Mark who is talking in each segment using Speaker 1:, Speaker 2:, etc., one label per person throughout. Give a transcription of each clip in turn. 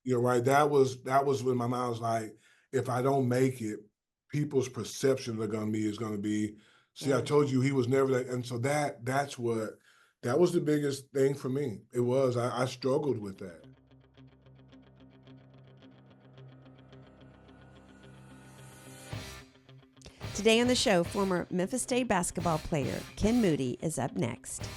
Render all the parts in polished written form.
Speaker 1: You're right. That was when my mind was like, if I don't make it, people's perception of gonna be is gonna be. See, I
Speaker 2: Yeah.
Speaker 1: told you he was never that, and so that was the biggest thing for me. It was I struggled with that.
Speaker 2: Today on the show, former Memphis State basketball player Ken Moody is up next.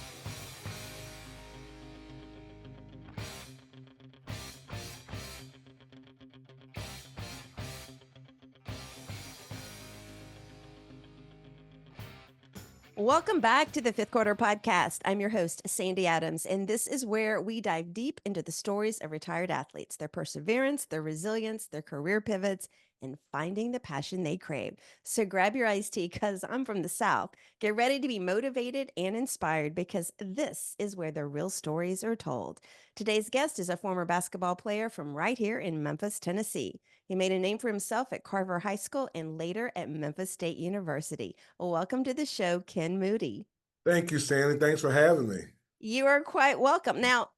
Speaker 2: Welcome back to the Fifth Quarter Podcast. I'm your host, Sandy Adams, and this is where we dive deep into the stories of retired athletes, their perseverance, their resilience, their career pivots, and finding the passion they crave. So grab your iced tea because I'm from the South. Get ready to be motivated and inspired because this is where the real stories are told. Today's guest is a former basketball player from right here in Memphis, Tennessee. He made a name for himself at Carver High School and later at Memphis State University. Well, welcome to the show, Ken Moody.
Speaker 1: Thank you, Sandy. Thanks for having me.
Speaker 2: You are quite welcome. Now,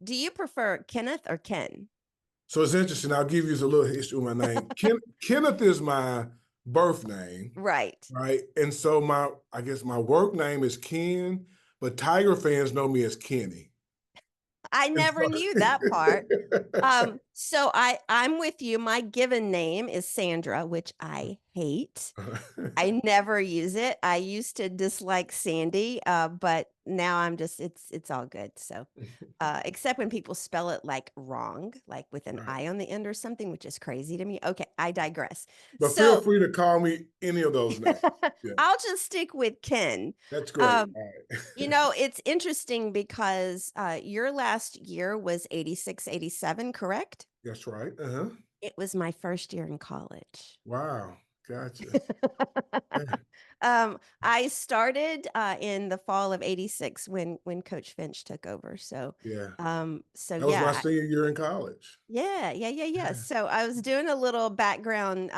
Speaker 2: do you prefer Kenneth or Ken?
Speaker 1: So it's interesting. I'll give you a little history of my name. Kenneth is my birth name,
Speaker 2: Right.
Speaker 1: right? And so I guess my work name is Ken, but Tiger fans know me as Kenny.
Speaker 2: I
Speaker 1: And
Speaker 2: never
Speaker 1: so,
Speaker 2: knew that part. So I'm with you. My given name is Sandra, which I hate. I never use it. I used to dislike Sandy, but now I'm just it's all good. So, except when people spell it like wrong, like with an
Speaker 1: Right.
Speaker 2: I on the end or something, which is crazy to me. Okay, I digress.
Speaker 1: But feel
Speaker 2: So,
Speaker 1: free to call me any of those names. Yeah,
Speaker 2: I'll just stick with Ken.
Speaker 1: that's great.
Speaker 2: Um,
Speaker 1: All
Speaker 2: you
Speaker 1: right.
Speaker 2: know, it's interesting because your last year was 86, 87, correct?
Speaker 1: That's right. Uh-huh.
Speaker 2: It was my first year in college.
Speaker 1: Wow. Gotcha. Yeah.
Speaker 2: I started in the fall of '86 when Coach Finch took over. So,
Speaker 1: Yeah.
Speaker 2: so
Speaker 1: That was my
Speaker 2: yeah,
Speaker 1: senior year in college.
Speaker 2: yeah. So I was doing a little background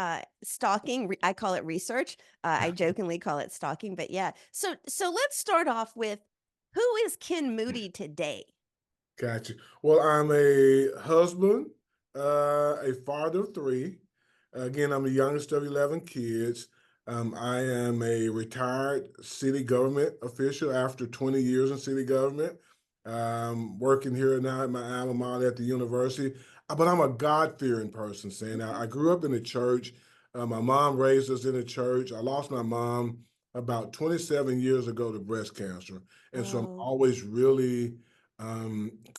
Speaker 2: stalking. I call it research. I jokingly call it stalking, but yeah. So let's start off with who is Ken Moody today?
Speaker 1: Gotcha. Well, I'm a husband, a father of three. Again, I'm the youngest of 11 kids. I am a retired city government official after 20 years in city government. Working here now at my alma mater at the university. But I'm a God-fearing person, saying
Speaker 2: Okay.
Speaker 1: I grew up in the church. My mom raised us in the church. I lost my mom about 27 years ago to breast cancer. And so I'm
Speaker 2: Oh,
Speaker 1: always really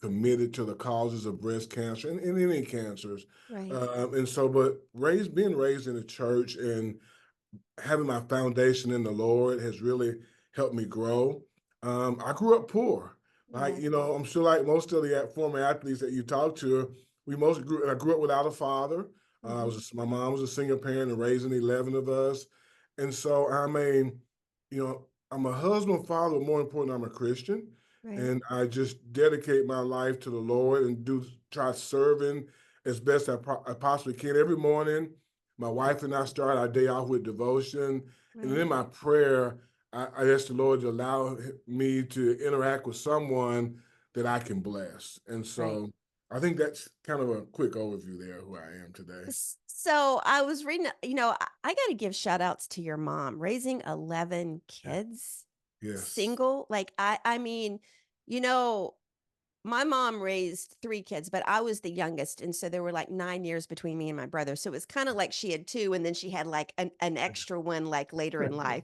Speaker 1: committed to the causes of breast cancer and any cancers.
Speaker 2: right.
Speaker 1: And so, but being raised in the church and having my foundation in the Lord has really helped me grow. I grew up poor. Like,
Speaker 2: Yeah.
Speaker 1: I'm sure like most of the former athletes that you talk to, I grew up without a father.
Speaker 2: Hmm.
Speaker 1: My mom was a single parent and raising 11 of us. And so I'm a husband, father, but more important, I'm a Christian.
Speaker 2: Right.
Speaker 1: And I just dedicate my life to the Lord and try serving as best I possibly can every morning. My wife and I start our day off with devotion. And then
Speaker 2: Right.
Speaker 1: in my prayer, I ask the Lord to allow me to interact with someone that I can bless. And
Speaker 2: Right.
Speaker 1: so I think that's kind of a quick overview there of who I am today.
Speaker 2: So I was reading, I got to give shout outs to your mom raising 11
Speaker 1: Yeah.
Speaker 2: kids
Speaker 1: Yes.
Speaker 2: single. Like, I mean, you know, my mom raised three kids, but I was the youngest. And so there were like 9 years between me and my brother. So it was kind of like she had two, and then she had like an extra one like later in life.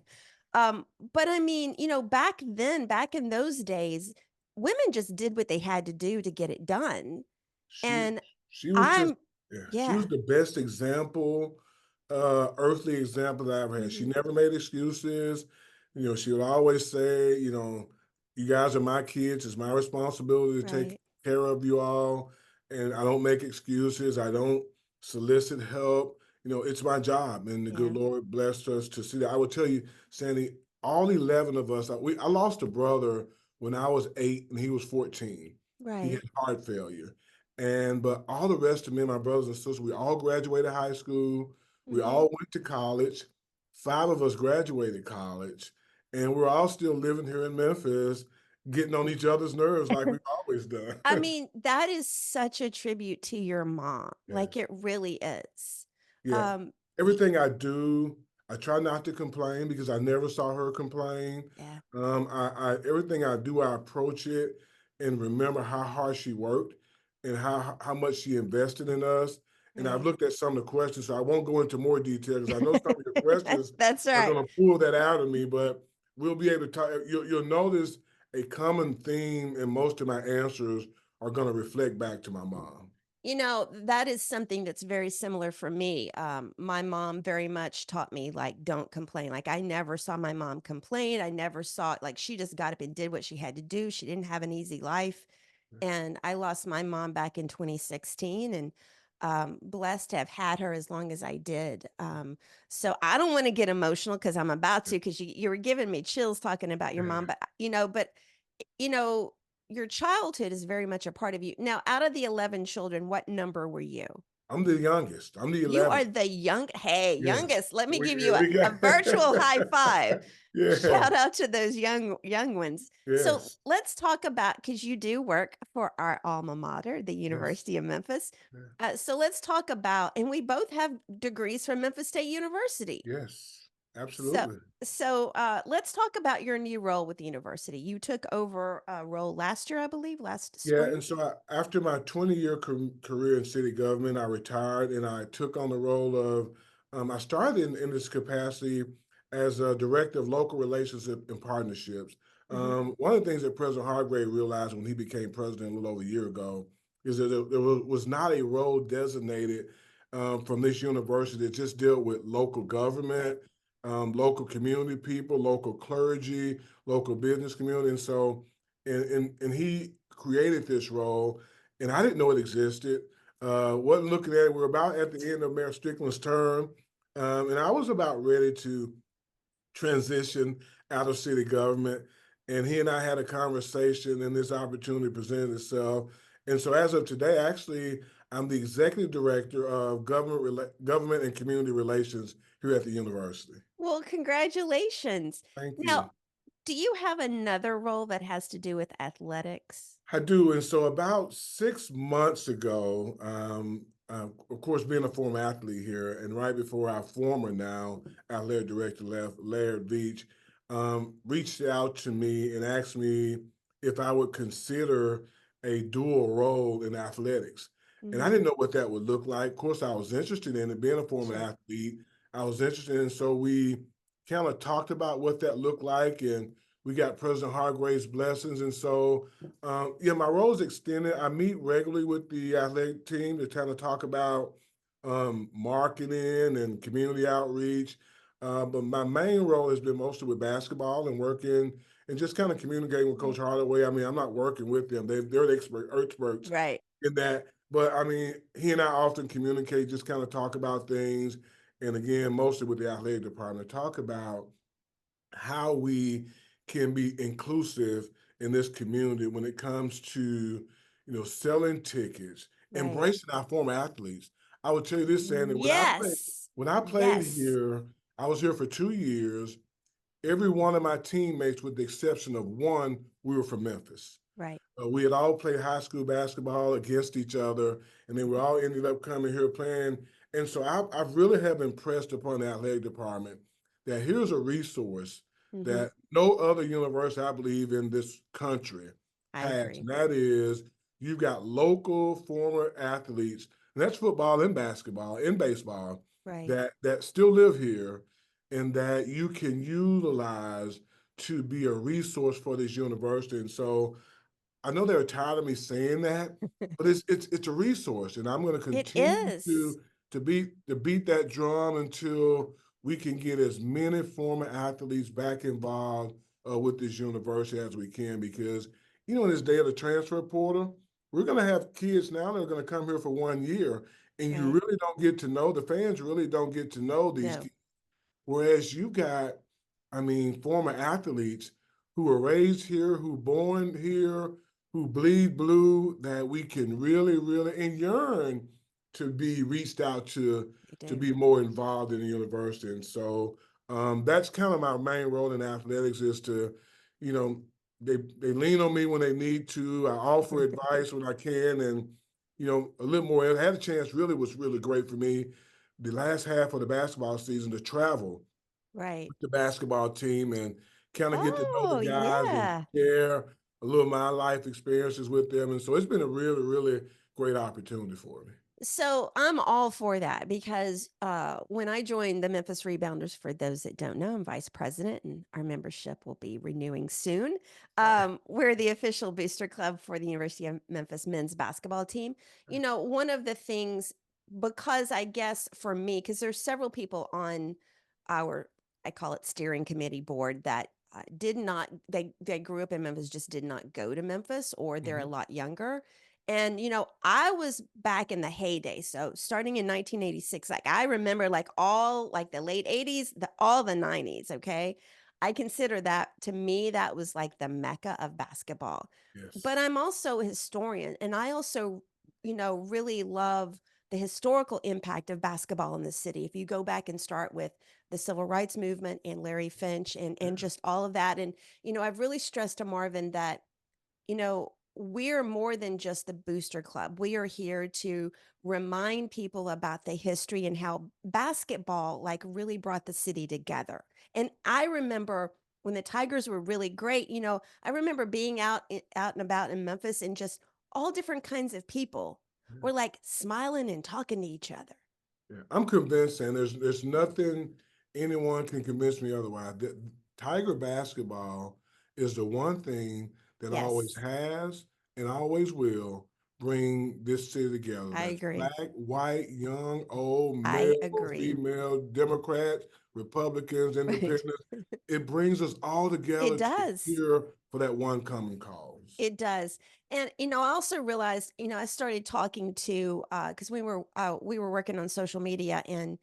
Speaker 2: But I mean, back then, back in those days, women just did what they had to do to get it done.
Speaker 1: She
Speaker 2: And
Speaker 1: she was just
Speaker 2: I'm,
Speaker 1: yeah, she was
Speaker 2: yeah.
Speaker 1: the best example, earthly example that I ever had. She
Speaker 2: Mhm.
Speaker 1: never made excuses. She would always say, you guys are my kids. It's my responsibility to take
Speaker 2: Right.
Speaker 1: care of you all. And I don't make excuses. I don't solicit help. It's my job. And the good
Speaker 2: Yeah.
Speaker 1: Lord blessed us to see that. I would tell you, Sandy, all 11 of us, I lost a brother when I was 8 and he was 14. He had
Speaker 2: Right.
Speaker 1: heart failure. But all the rest of me, my brothers and sisters, we all graduated high school. We
Speaker 2: Mhm.
Speaker 1: all went to college. 5 of us graduated college, and we're all still living here in Memphis. getting on each other's nerves like we've always done.
Speaker 2: I mean, that is such a tribute to your mom. Like
Speaker 1: Yes.
Speaker 2: it really is.
Speaker 1: Yeah.
Speaker 2: Um, y-
Speaker 1: Everything I do, I try not to complain because I never saw her complain.
Speaker 2: yeah.
Speaker 1: I everything I do, I approach it and remember how hard she worked and how much she invested in us. And I've
Speaker 2: Right.
Speaker 1: looked at some of the questions, so I won't go into more detail because I know some of your questions
Speaker 2: That's
Speaker 1: are
Speaker 2: right.
Speaker 1: going to pull that out of me. But we'll be able to talk. You'll notice a common theme in most of my answers are going to reflect back to my mom.
Speaker 2: You know, that is something that's very similar for me. My mom very much taught me, like, don't complain. Like, I never saw my mom complain. I never saw like, she just got up and did what she had to do. She didn't have an easy life. And I lost my mom back in 2016 and blessed to have had her as long as I did. So I don't want to get emotional because I'm about to, because you were giving me chills talking about your mom.
Speaker 1: Yeah.
Speaker 2: But, you know, your childhood is very much a part of you. Now, out of the 11 children, what number were you?
Speaker 1: I'm the youngest. I'm the
Speaker 2: You
Speaker 1: 11th.
Speaker 2: are the
Speaker 1: Yes.
Speaker 2: youngest. Let me give you
Speaker 1: We
Speaker 2: a
Speaker 1: got
Speaker 2: virtual high five.
Speaker 1: Yeah.
Speaker 2: Shout out to those young ones. So
Speaker 1: Yes.
Speaker 2: let's talk about, because you do work for our alma mater, the
Speaker 1: Yes.
Speaker 2: University of Memphis.
Speaker 1: Yeah.
Speaker 2: So let's talk about, and we both have degrees from Memphis State University.
Speaker 1: Yes.
Speaker 2: So,
Speaker 1: Absolutely.
Speaker 2: let's talk about your new role with the university. You took over a role last year, I believe, last
Speaker 1: Yeah,
Speaker 2: spring.
Speaker 1: and so after my 20-year career in city government, I retired and I took on the role of, I started in this capacity as a director of local relationship and partnerships.
Speaker 2: Hmm.
Speaker 1: One of the things that President Hargrave realized when he became president a little over a year ago is that there was not a role designated from this university that just dealt with local
Speaker 2: Right.
Speaker 1: government, local community people, local clergy, local business community. And so, and he created this role, and I didn't know it existed. Wasn't looking at it. We're about at the end of Mayor Strickland's term, and I was about ready to transition out of city government. And he and I had a conversation, and this opportunity presented itself. And so, as of today, actually, I'm the executive director of government and community relations here at the university.
Speaker 2: Well, congratulations.
Speaker 1: Thank
Speaker 2: Now,
Speaker 1: you.
Speaker 2: do you have another role that has to do with athletics?
Speaker 1: I do. And so about 6 months ago, of course, being a former athlete here, and right before our former now athletic director left, Laird Beach, reached out to me and asked me if I would consider a dual role in athletics. And I
Speaker 2: Hmm.
Speaker 1: didn't know what that would look like. Of course, I was interested in it. Being a former
Speaker 2: Sure.
Speaker 1: athlete, I was interested in. So we kind of talked about what that looked like, and we got President Hargrave's blessings. And so yeah, my role is extended. I meet regularly with the athletic team to kind of talk about marketing and community outreach. But my main role has been mostly with basketball and working and just kind of communicating with
Speaker 2: Mm.
Speaker 1: Coach Hardaway. I mean, I'm not working with them; they're the experts
Speaker 2: Right.
Speaker 1: in that. But I mean, he and I often communicate, just kind of talk about things, and again, mostly with the athletic department, talk about how we can be inclusive in this community when it comes to selling tickets,
Speaker 2: Right.
Speaker 1: embracing our former athletes. I would tell you this, Sandy,
Speaker 2: Yes.
Speaker 1: when I played
Speaker 2: Yes.
Speaker 1: here, I was here for 2 years. Every one of my teammates, with the exception of one, we were from Memphis.
Speaker 2: Right.
Speaker 1: We had all played high school basketball against each other, and then we
Speaker 2: Mhm.
Speaker 1: all ended up coming here playing. And so I really have impressed upon the athletic department that here's a resource
Speaker 2: Mhm.
Speaker 1: that no other university, I believe, in this country
Speaker 2: I
Speaker 1: has.
Speaker 2: agree.
Speaker 1: And that is you've got local former athletes, and that's football and basketball and baseball,
Speaker 2: Right.
Speaker 1: that still live here and that you can utilize to be a resource for this university. And so I know they're tired of me saying that, but it's a resource, and I'm going to
Speaker 2: It
Speaker 1: continue
Speaker 2: is.
Speaker 1: to beat that drum until we can get as many former athletes back involved with this university as we can. Because in this day of the transfer portal, we're going to have kids now that are going to come here for 1 year, and you
Speaker 2: Right.
Speaker 1: really don't get to know the fans. Really don't get to know these
Speaker 2: No.
Speaker 1: kids. Whereas you got, I mean, former athletes who were raised here, who born here, who bleed blue, that we can really, really and yearn to be reached out
Speaker 2: They
Speaker 1: to
Speaker 2: do.
Speaker 1: be more involved in the university. And so that's kind of my main role in athletics is to, you know, they lean on me when they need to. I offer advice when I can, and a little more. I had a chance. Really was really great for me. The last half of the basketball season to travel
Speaker 2: Right.
Speaker 1: with the basketball team and kind of get to know the
Speaker 2: Oh,
Speaker 1: guys and
Speaker 2: yeah.
Speaker 1: share a little of my life experiences with them. And so it's been a really, really great opportunity for me.
Speaker 2: So I'm all for that because when I joined the Memphis Rebounders, for those that don't know, I'm vice president and our membership will be renewing soon. We're the official booster club for the University of Memphis men's basketball team. One of the things, because I guess for me, because there's several people on our, I call it steering committee board that did not, they grew up in Memphis, just did not go to Memphis, or they're a
Speaker 1: Mhm.
Speaker 2: lot younger. And, I was back in the heyday. So starting in 1986, like I remember like all like the late 80s, all the 90s. Okay. I consider that, to me, that was like the mecca of basketball. But
Speaker 1: Yes.
Speaker 2: I'm also a historian, and I also, really love the historical impact of basketball in the city. If you go back and start with the civil rights movement and Larry Finch and
Speaker 1: Yeah.
Speaker 2: just all of that. And, I've really stressed to Marvin that we're more than just the booster club. We are here to remind people about the history and how basketball like really brought the city together. And I remember when the Tigers were really great, I remember being out and about in Memphis, and just all different kinds of people
Speaker 1: Yeah.
Speaker 2: were like smiling and talking to each other.
Speaker 1: Yeah, I'm convinced, and there's nothing anyone can convince me otherwise. That Tiger basketball is the one thing that always
Speaker 2: Yes,
Speaker 1: has and always will bring this city together.
Speaker 2: I
Speaker 1: That's
Speaker 2: agree.
Speaker 1: black, white, young, old,
Speaker 2: I
Speaker 1: male,
Speaker 2: agree.
Speaker 1: female, Democrats, Republicans,
Speaker 2: Right.
Speaker 1: Independents. It brings us all
Speaker 2: It
Speaker 1: together to
Speaker 2: does.
Speaker 1: cheer for that one common cause.
Speaker 2: It does. And I also realized, I started talking to because we were working on social media, and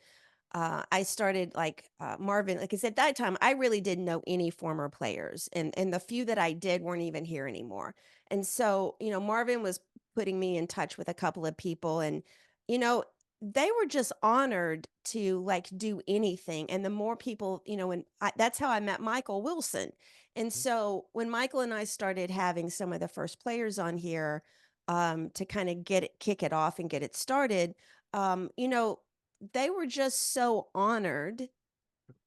Speaker 2: I started like Marvin, because at that time I really didn't know any former players, and the few that I did weren't even here anymore. And so, Marvin was putting me in touch with a couple of people, and you know, they were just honored to like do anything. And the more people, and that's how I met Michael Wilson. And so when Michael and I started having some of the first players on here, to kind of kick it off and get it started, they were just so honored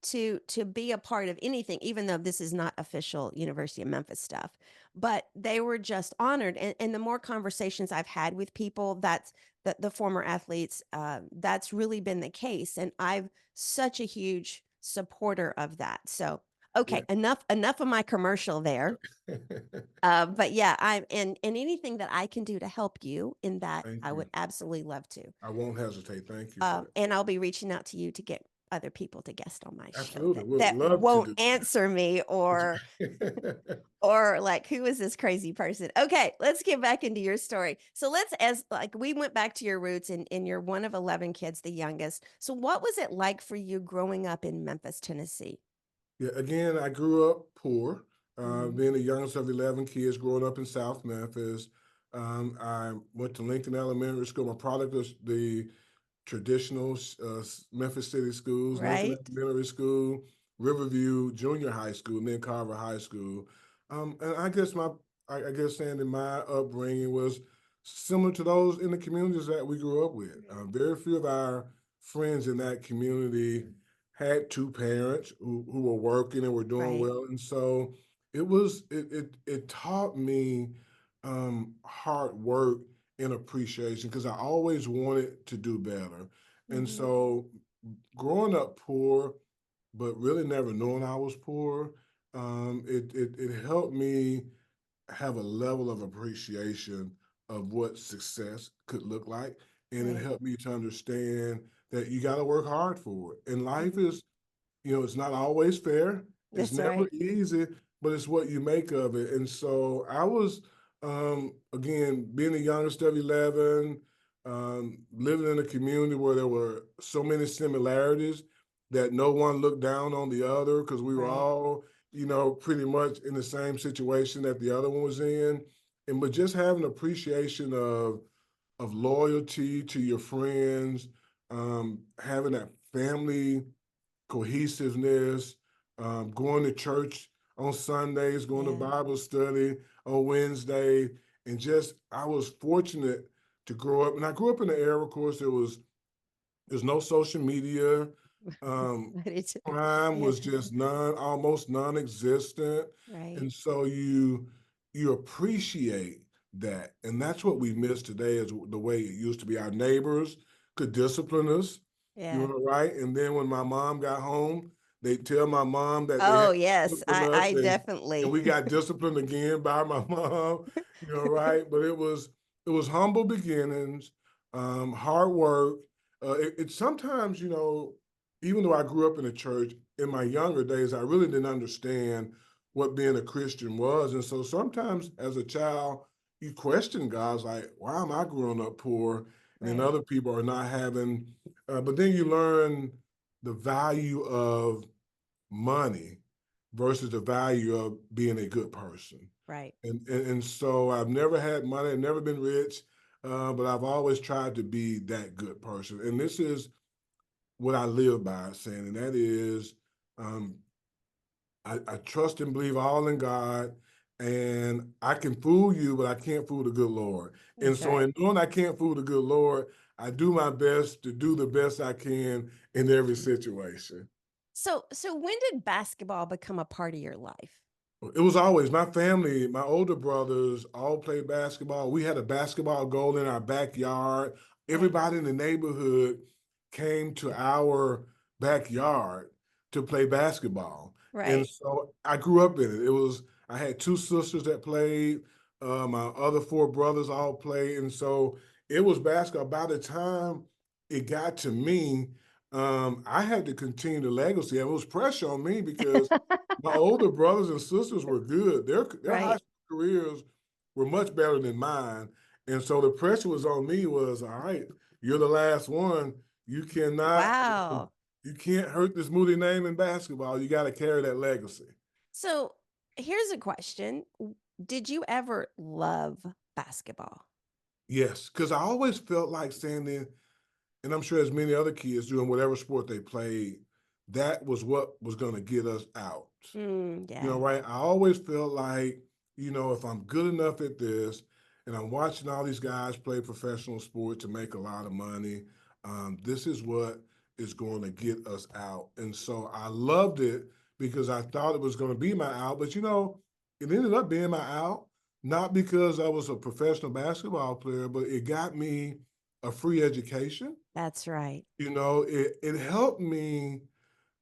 Speaker 2: to be a part of anything, even though this is not official University of Memphis stuff. But they were just honored. And the more conversations I've had with people, that's the former athletes, that's really been the case. And I'm such a huge supporter of that. So
Speaker 1: Yeah.
Speaker 2: okay, enough of my commercial there. But yeah, and anything that I can do to help you in that,
Speaker 1: Thank
Speaker 2: I
Speaker 1: you.
Speaker 2: would absolutely love to.
Speaker 1: I won't hesitate. Thank you for that.
Speaker 2: And I'll be reaching out to you to get other people to guest on my show
Speaker 1: Absolutely.
Speaker 2: that
Speaker 1: Would
Speaker 2: that
Speaker 1: love to
Speaker 2: won't
Speaker 1: do
Speaker 2: answer me,
Speaker 1: that.
Speaker 2: or like, who is this crazy person? Okay, let's get back into your story. So let's, as like, we went back to your roots, and you're one of 11 kids, the youngest. So what was it like for you growing up in Memphis, Tennessee?
Speaker 1: Yeah, again, I grew up poor,
Speaker 2: Mhm.
Speaker 1: being the youngest of 11 kids growing up in South Memphis. I went to Lincoln Elementary School. I'm a product of the traditional Memphis City schools, Lincoln
Speaker 2: Right?
Speaker 1: Elementary School, Riverview Junior High School, and then Carver High School. And I guess saying that my upbringing was similar to those in the communities that we grew up with. Very few of our friends in that community had two parents who were working and were doing
Speaker 2: Right.
Speaker 1: well, and so it taught me hard work and appreciation because I always wanted to do better. And
Speaker 2: Mhm.
Speaker 1: so growing up poor, but really never knowing I was poor, it helped me have a level of appreciation of what success could look like. And it
Speaker 2: Right.
Speaker 1: helped me to understand that you got to work hard for it. And life
Speaker 2: Mhm.
Speaker 1: is, it's not always fair. It's
Speaker 2: That's
Speaker 1: never
Speaker 2: right.
Speaker 1: easy, but it's what you make of it. And so I was, again, being the youngest of 11, living in a community where there were so many similarities that no one looked down on the other because we were
Speaker 2: Right.
Speaker 1: all, pretty much in the same situation that the other one was in. And but just having appreciation of loyalty to your friends, having that family cohesiveness, going to church on Sundays, going to
Speaker 2: Yeah.
Speaker 1: Bible study on Wednesday, and just I was fortunate to grow up. And I grew up in an era, of course, there's no social media. Um,
Speaker 2: I do too.
Speaker 1: Crime
Speaker 2: Yeah.
Speaker 1: was just almost non-existent,
Speaker 2: Right.
Speaker 1: and so you appreciate that, and that's what we miss today is the way it used to be. Our neighbors could discipline us, you
Speaker 2: Yeah.
Speaker 1: know, right? And then when my mom got home, they tell my mom that they
Speaker 2: Oh,
Speaker 1: had
Speaker 2: yes.
Speaker 1: disciplined us,
Speaker 2: I
Speaker 1: and
Speaker 2: definitely.
Speaker 1: we got disciplined again by my mom, you know, right? But it was humble beginnings, hard work. It sometimes, you know, even though I grew up in a church, in my younger days, I really didn't understand what being a Christian was. And so sometimes as a child, you question God's like, why am I growing up poor? And then
Speaker 2: Right.
Speaker 1: other people are not having, but then you learn the value of money versus the value of being a good person.
Speaker 2: Right.
Speaker 1: And so I've never had money, I've never been rich, but I've always tried to be that good person. And this is what I live by, saying, and that is, um, I trust and believe all in God, and I can fool you, but I can't fool the good Lord. And
Speaker 2: That's
Speaker 1: so,
Speaker 2: right.
Speaker 1: in knowing I can't fool the good Lord, I do my best to do the best I can in every situation.
Speaker 2: So when did basketball become a part of your life?
Speaker 1: It was always my family, my older brothers all played basketball. We had a basketball goal in our backyard.
Speaker 2: Right.
Speaker 1: Everybody in the neighborhood came to our backyard to play basketball. And
Speaker 2: Right.
Speaker 1: so I grew up in it. I had two sisters that played, my other four brothers all played. And so it was basketball. By the time it got to me, I had to continue the legacy. And it was pressure on me because my older brothers and sisters were good. Their high
Speaker 2: Right.
Speaker 1: school careers were much better than mine, and so the pressure was on me. Was all right. You're the last one. You cannot.
Speaker 2: Wow.
Speaker 1: You can't hurt this Moody name in basketball. You got to carry that legacy.
Speaker 2: So here's a question. Did you ever love basketball?
Speaker 1: Yes, because I always felt like standing, and I'm sure as many other kids doing whatever sport they played, that was what was going to get us out. You know,
Speaker 2: Yeah.
Speaker 1: right? I always felt like, you know, if I'm good enough at this and I'm watching all these guys play professional sport to make a lot of money, this is what is going to get us out. And so I loved it because I thought it was going to be my out. But, you know, it ended up being my out, not because I was a professional basketball player, but it got me a free education.
Speaker 2: That's right.
Speaker 1: You know, it helped me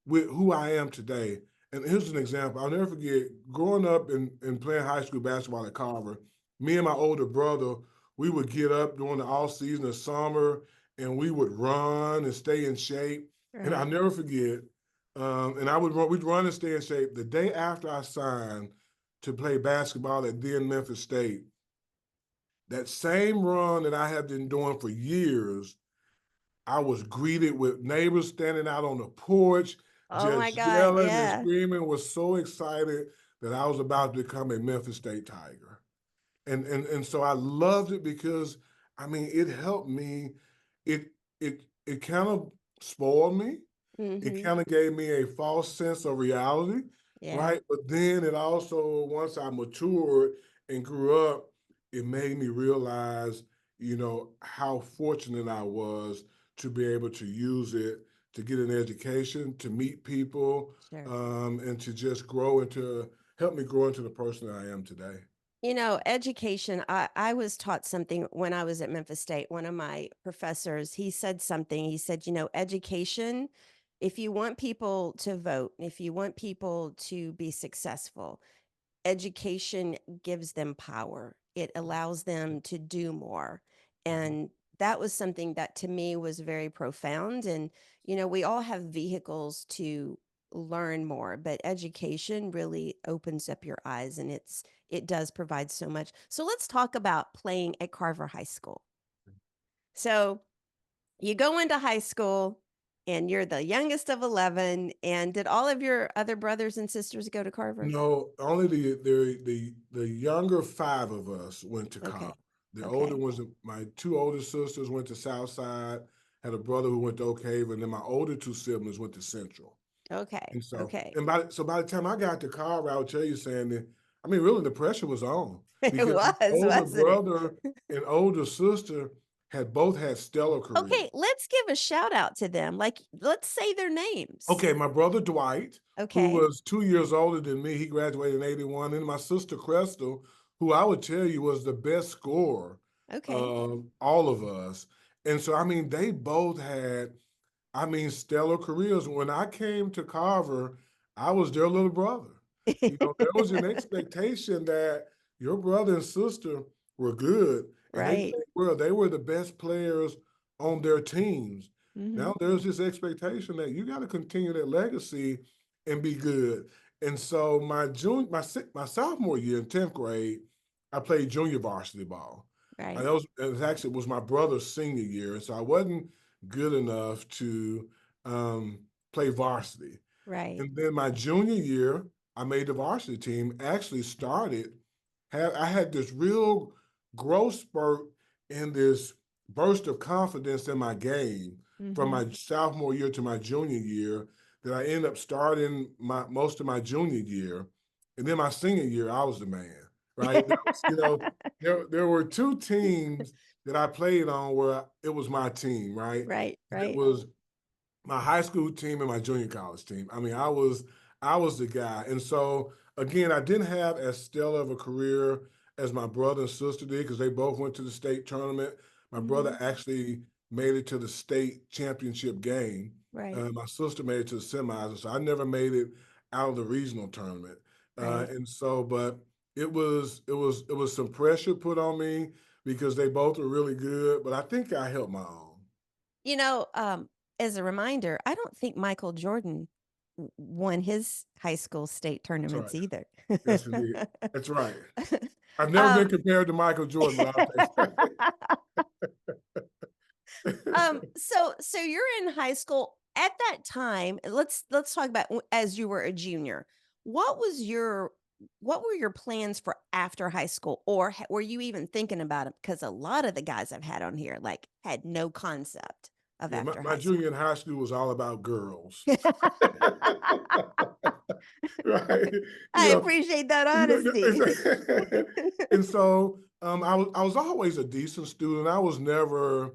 Speaker 1: with who I am today. And here's an example. I'll never forget growing up and playing high school basketball at Carver. Me and my older brother, we would get up during the off season of summer and we would run and stay in shape. And I'll
Speaker 2: Right.
Speaker 1: never forget. And we'd run and stay in shape. The day after I signed to play basketball at then Memphis State, that same run that I had been doing for years, I was greeted with neighbors standing out on the porch,
Speaker 2: Oh my
Speaker 1: just
Speaker 2: God.
Speaker 1: yelling and
Speaker 2: Yeah.
Speaker 1: screaming, was so excited that I was about to become a Memphis State Tiger. And so I loved it because I mean it helped me. It kind of spoiled me. It
Speaker 2: Mm-hmm.
Speaker 1: kind of gave me a false sense of reality,
Speaker 2: Yeah.
Speaker 1: right? But then it also, once I matured and grew up, it made me realize, you know, how fortunate I was to be able to use it to get an education, to meet people,
Speaker 2: Sure.
Speaker 1: and to just help me grow into the person that I am today.
Speaker 2: Education, I was taught something when I was at Memphis State. One of my professors, he said something. He said, education, if you want people to vote, if you want people to be successful, education gives them power. It allows them to do more.
Speaker 1: Mhm.
Speaker 2: And that was something that to me was very profound. And, we all have vehicles to learn more, but education really opens up your eyes and it does provide so much. So let's talk about playing at Carver High School. So you go into high school and you're the youngest of 11. And did all of your other brothers and sisters go to Carver?
Speaker 1: No, only the younger five of us went to
Speaker 2: Okay.
Speaker 1: college. The older
Speaker 2: Okay.
Speaker 1: ones, my two older sisters went to Southside, had a brother who went to Oak Haven, and then my older two siblings went to Central.
Speaker 2: Okay.
Speaker 1: And so,
Speaker 2: Okay.
Speaker 1: by the time I got to Carver, I would tell you, Sandy, I mean, really, the pressure was on
Speaker 2: It
Speaker 1: because my
Speaker 2: was,
Speaker 1: older
Speaker 2: wasn't it?
Speaker 1: brother and older sister had both had stellar careers.
Speaker 2: Okay, let's give a shout out to them. Like, let's say their names.
Speaker 1: Okay, my brother Dwight, who
Speaker 2: Okay.
Speaker 1: was 2 years older than me, he graduated in '81, and my sister Crystal, who I would tell you was the best scorer
Speaker 2: Okay.
Speaker 1: of all of us. And so, I mean, they both had, I mean, stellar careers. When I came to Carver, I was their little brother. You know, there was an expectation that your brother and sister were good, and they
Speaker 2: Right.
Speaker 1: played well. They were the best players on their teams.
Speaker 2: Hmm.
Speaker 1: Now there's this expectation that you got to continue that legacy and be good. And so my sophomore year in 10th grade, I played junior varsity ball. And
Speaker 2: Right.
Speaker 1: it was my brother's senior year, and so I wasn't good enough to play varsity.
Speaker 2: Right.
Speaker 1: And then my junior year, I made the varsity team. Actually started. I had this real growth spurt and this burst of confidence in my game from
Speaker 2: Hmm.
Speaker 1: my sophomore year to my junior year that I ended up starting most of my junior year, and then my senior year, I was the man. Right? That was, there were two teams that I played on where it was my team. Right?
Speaker 2: Right.
Speaker 1: And it
Speaker 2: Right.
Speaker 1: was my high school team and my junior college team. I mean, I was the guy. And so again, I didn't have as stellar of a career as my brother and sister did because they both went to the state tournament. My brother
Speaker 2: Hmm.
Speaker 1: actually made it to the state championship game.
Speaker 2: Right.
Speaker 1: My sister made it to the semis, and so I never made it out of the regional tournament.
Speaker 2: Right.
Speaker 1: And so, but it was some pressure put on me because they both were really good. But I think I held my own.
Speaker 2: You know, as a reminder, I don't think Michael Jordan won his high school state
Speaker 1: That's right.
Speaker 2: tournaments either.
Speaker 1: Yes, indeed. That's right. I've never been
Speaker 2: um,
Speaker 1: compared to Michael Jordan, but I'll take that.
Speaker 2: so you're in high school at that time. Let's talk about as you were a junior. What was your what were your plans for after high school, or were you even thinking about it? Because a lot of the guys I've had on here like had no concept of
Speaker 1: Yeah, my,
Speaker 2: after
Speaker 1: my
Speaker 2: high school.
Speaker 1: junior in high school was all about girls. Right. You
Speaker 2: I
Speaker 1: know,
Speaker 2: appreciate that
Speaker 1: you know,
Speaker 2: honesty.
Speaker 1: and so I was always a decent student. I was never,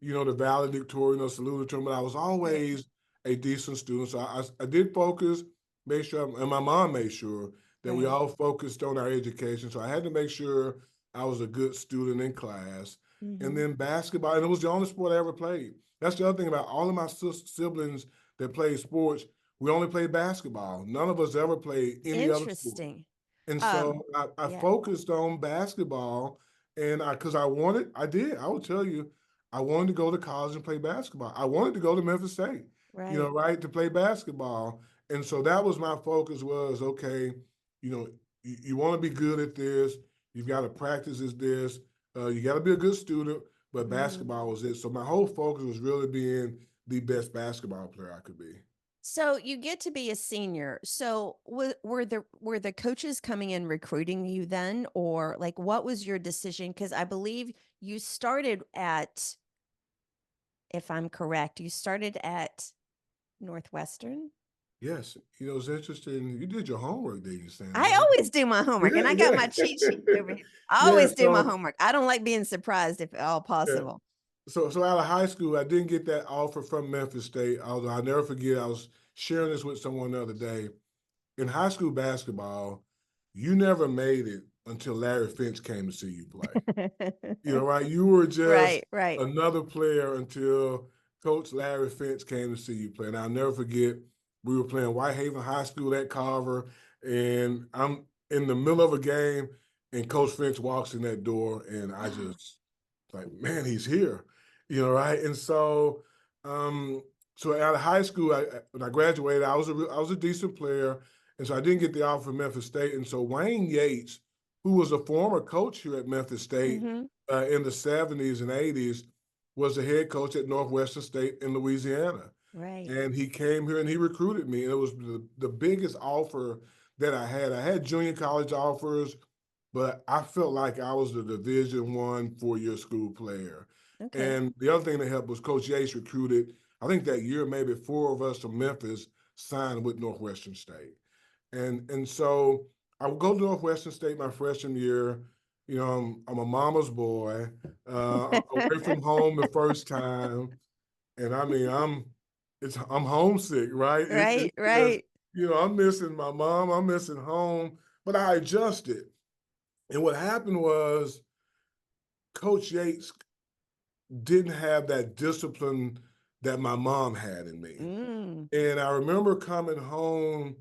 Speaker 1: the valedictorian or salutatorian, but I was
Speaker 2: Right.
Speaker 1: always a decent student. So I did focus, made sure, and my mom made sure that we
Speaker 2: Right.
Speaker 1: all focused on our education. So I had to make sure I was a good student in class. And
Speaker 2: Hmm.
Speaker 1: then basketball, and it was the only sport I ever played. That's the other thing about all of my siblings that played sports. We only played basketball. None of us ever played any other sport.
Speaker 2: Interesting.
Speaker 1: And so
Speaker 2: Um,
Speaker 1: I
Speaker 2: yeah.
Speaker 1: focused on basketball, and because I will tell you, I wanted to go to college and play basketball. I wanted to go to Memphis State,
Speaker 2: Right.
Speaker 1: right, to play basketball. And so that was my focus was, okay, you want to be good at this. You've got to practice at this. You got to be a good student, but
Speaker 2: Hmm.
Speaker 1: basketball was it. So my whole focus was really being the best basketball player I could be.
Speaker 2: So you get to be a senior. So were the coaches coming in recruiting you then, or like what was your decision? Because I believe you started at, if I'm correct, you started at Northwestern.
Speaker 1: Yes, it's interesting. You did your homework, did you,
Speaker 2: I
Speaker 1: Sandy?
Speaker 2: always do my homework, and
Speaker 1: Yeah,
Speaker 2: I got my cheat sheet
Speaker 1: yeah.
Speaker 2: over here. I
Speaker 1: Yeah,
Speaker 2: always do my
Speaker 1: so
Speaker 2: homework. I don't like being surprised if at all
Speaker 1: yeah.
Speaker 2: possible.
Speaker 1: So out of high school, I didn't get that offer from Memphis State, although I'll never forget, I was sharing this with someone the other day. In high school basketball, you never made it until Larry Finch came to see you play. Right? You were just
Speaker 2: Right, right.
Speaker 1: another player until Coach Larry Finch came to see you play. And I'll never forget, we were playing Whitehaven High School at Carver, and I'm in the middle of a game, and Coach Finch walks in that door, and I just like, man, he's here, right? And um, so out of high school, when I graduated, I was a decent player, and so I didn't get the offer from Memphis State. And so Wayne Yates, who was a former coach here at Memphis State
Speaker 2: Hmm.
Speaker 1: in the '70s and '80s, was the head coach at Northwestern State in Louisiana.
Speaker 2: Right.
Speaker 1: And he came here and he recruited me, and it was the biggest offer that I had. I had junior college offers, but I felt like I was the Division I 4-year school player.
Speaker 2: Okay.
Speaker 1: And the other thing that helped was Coach Yates recruited, I think that year, maybe 4 of us from Memphis. sign with Northwestern State. And so I would go to Northwestern State my freshman year. You know, I'm a mama's boy, away from home the first time. And I mean, I'm homesick, right?
Speaker 2: Right,
Speaker 1: It's just,
Speaker 2: right.
Speaker 1: I'm missing my mom, I'm missing home, but I adjusted. And what happened was Coach Yates didn't have that discipline that my mom had in me.
Speaker 2: Mm,
Speaker 1: And I remember coming home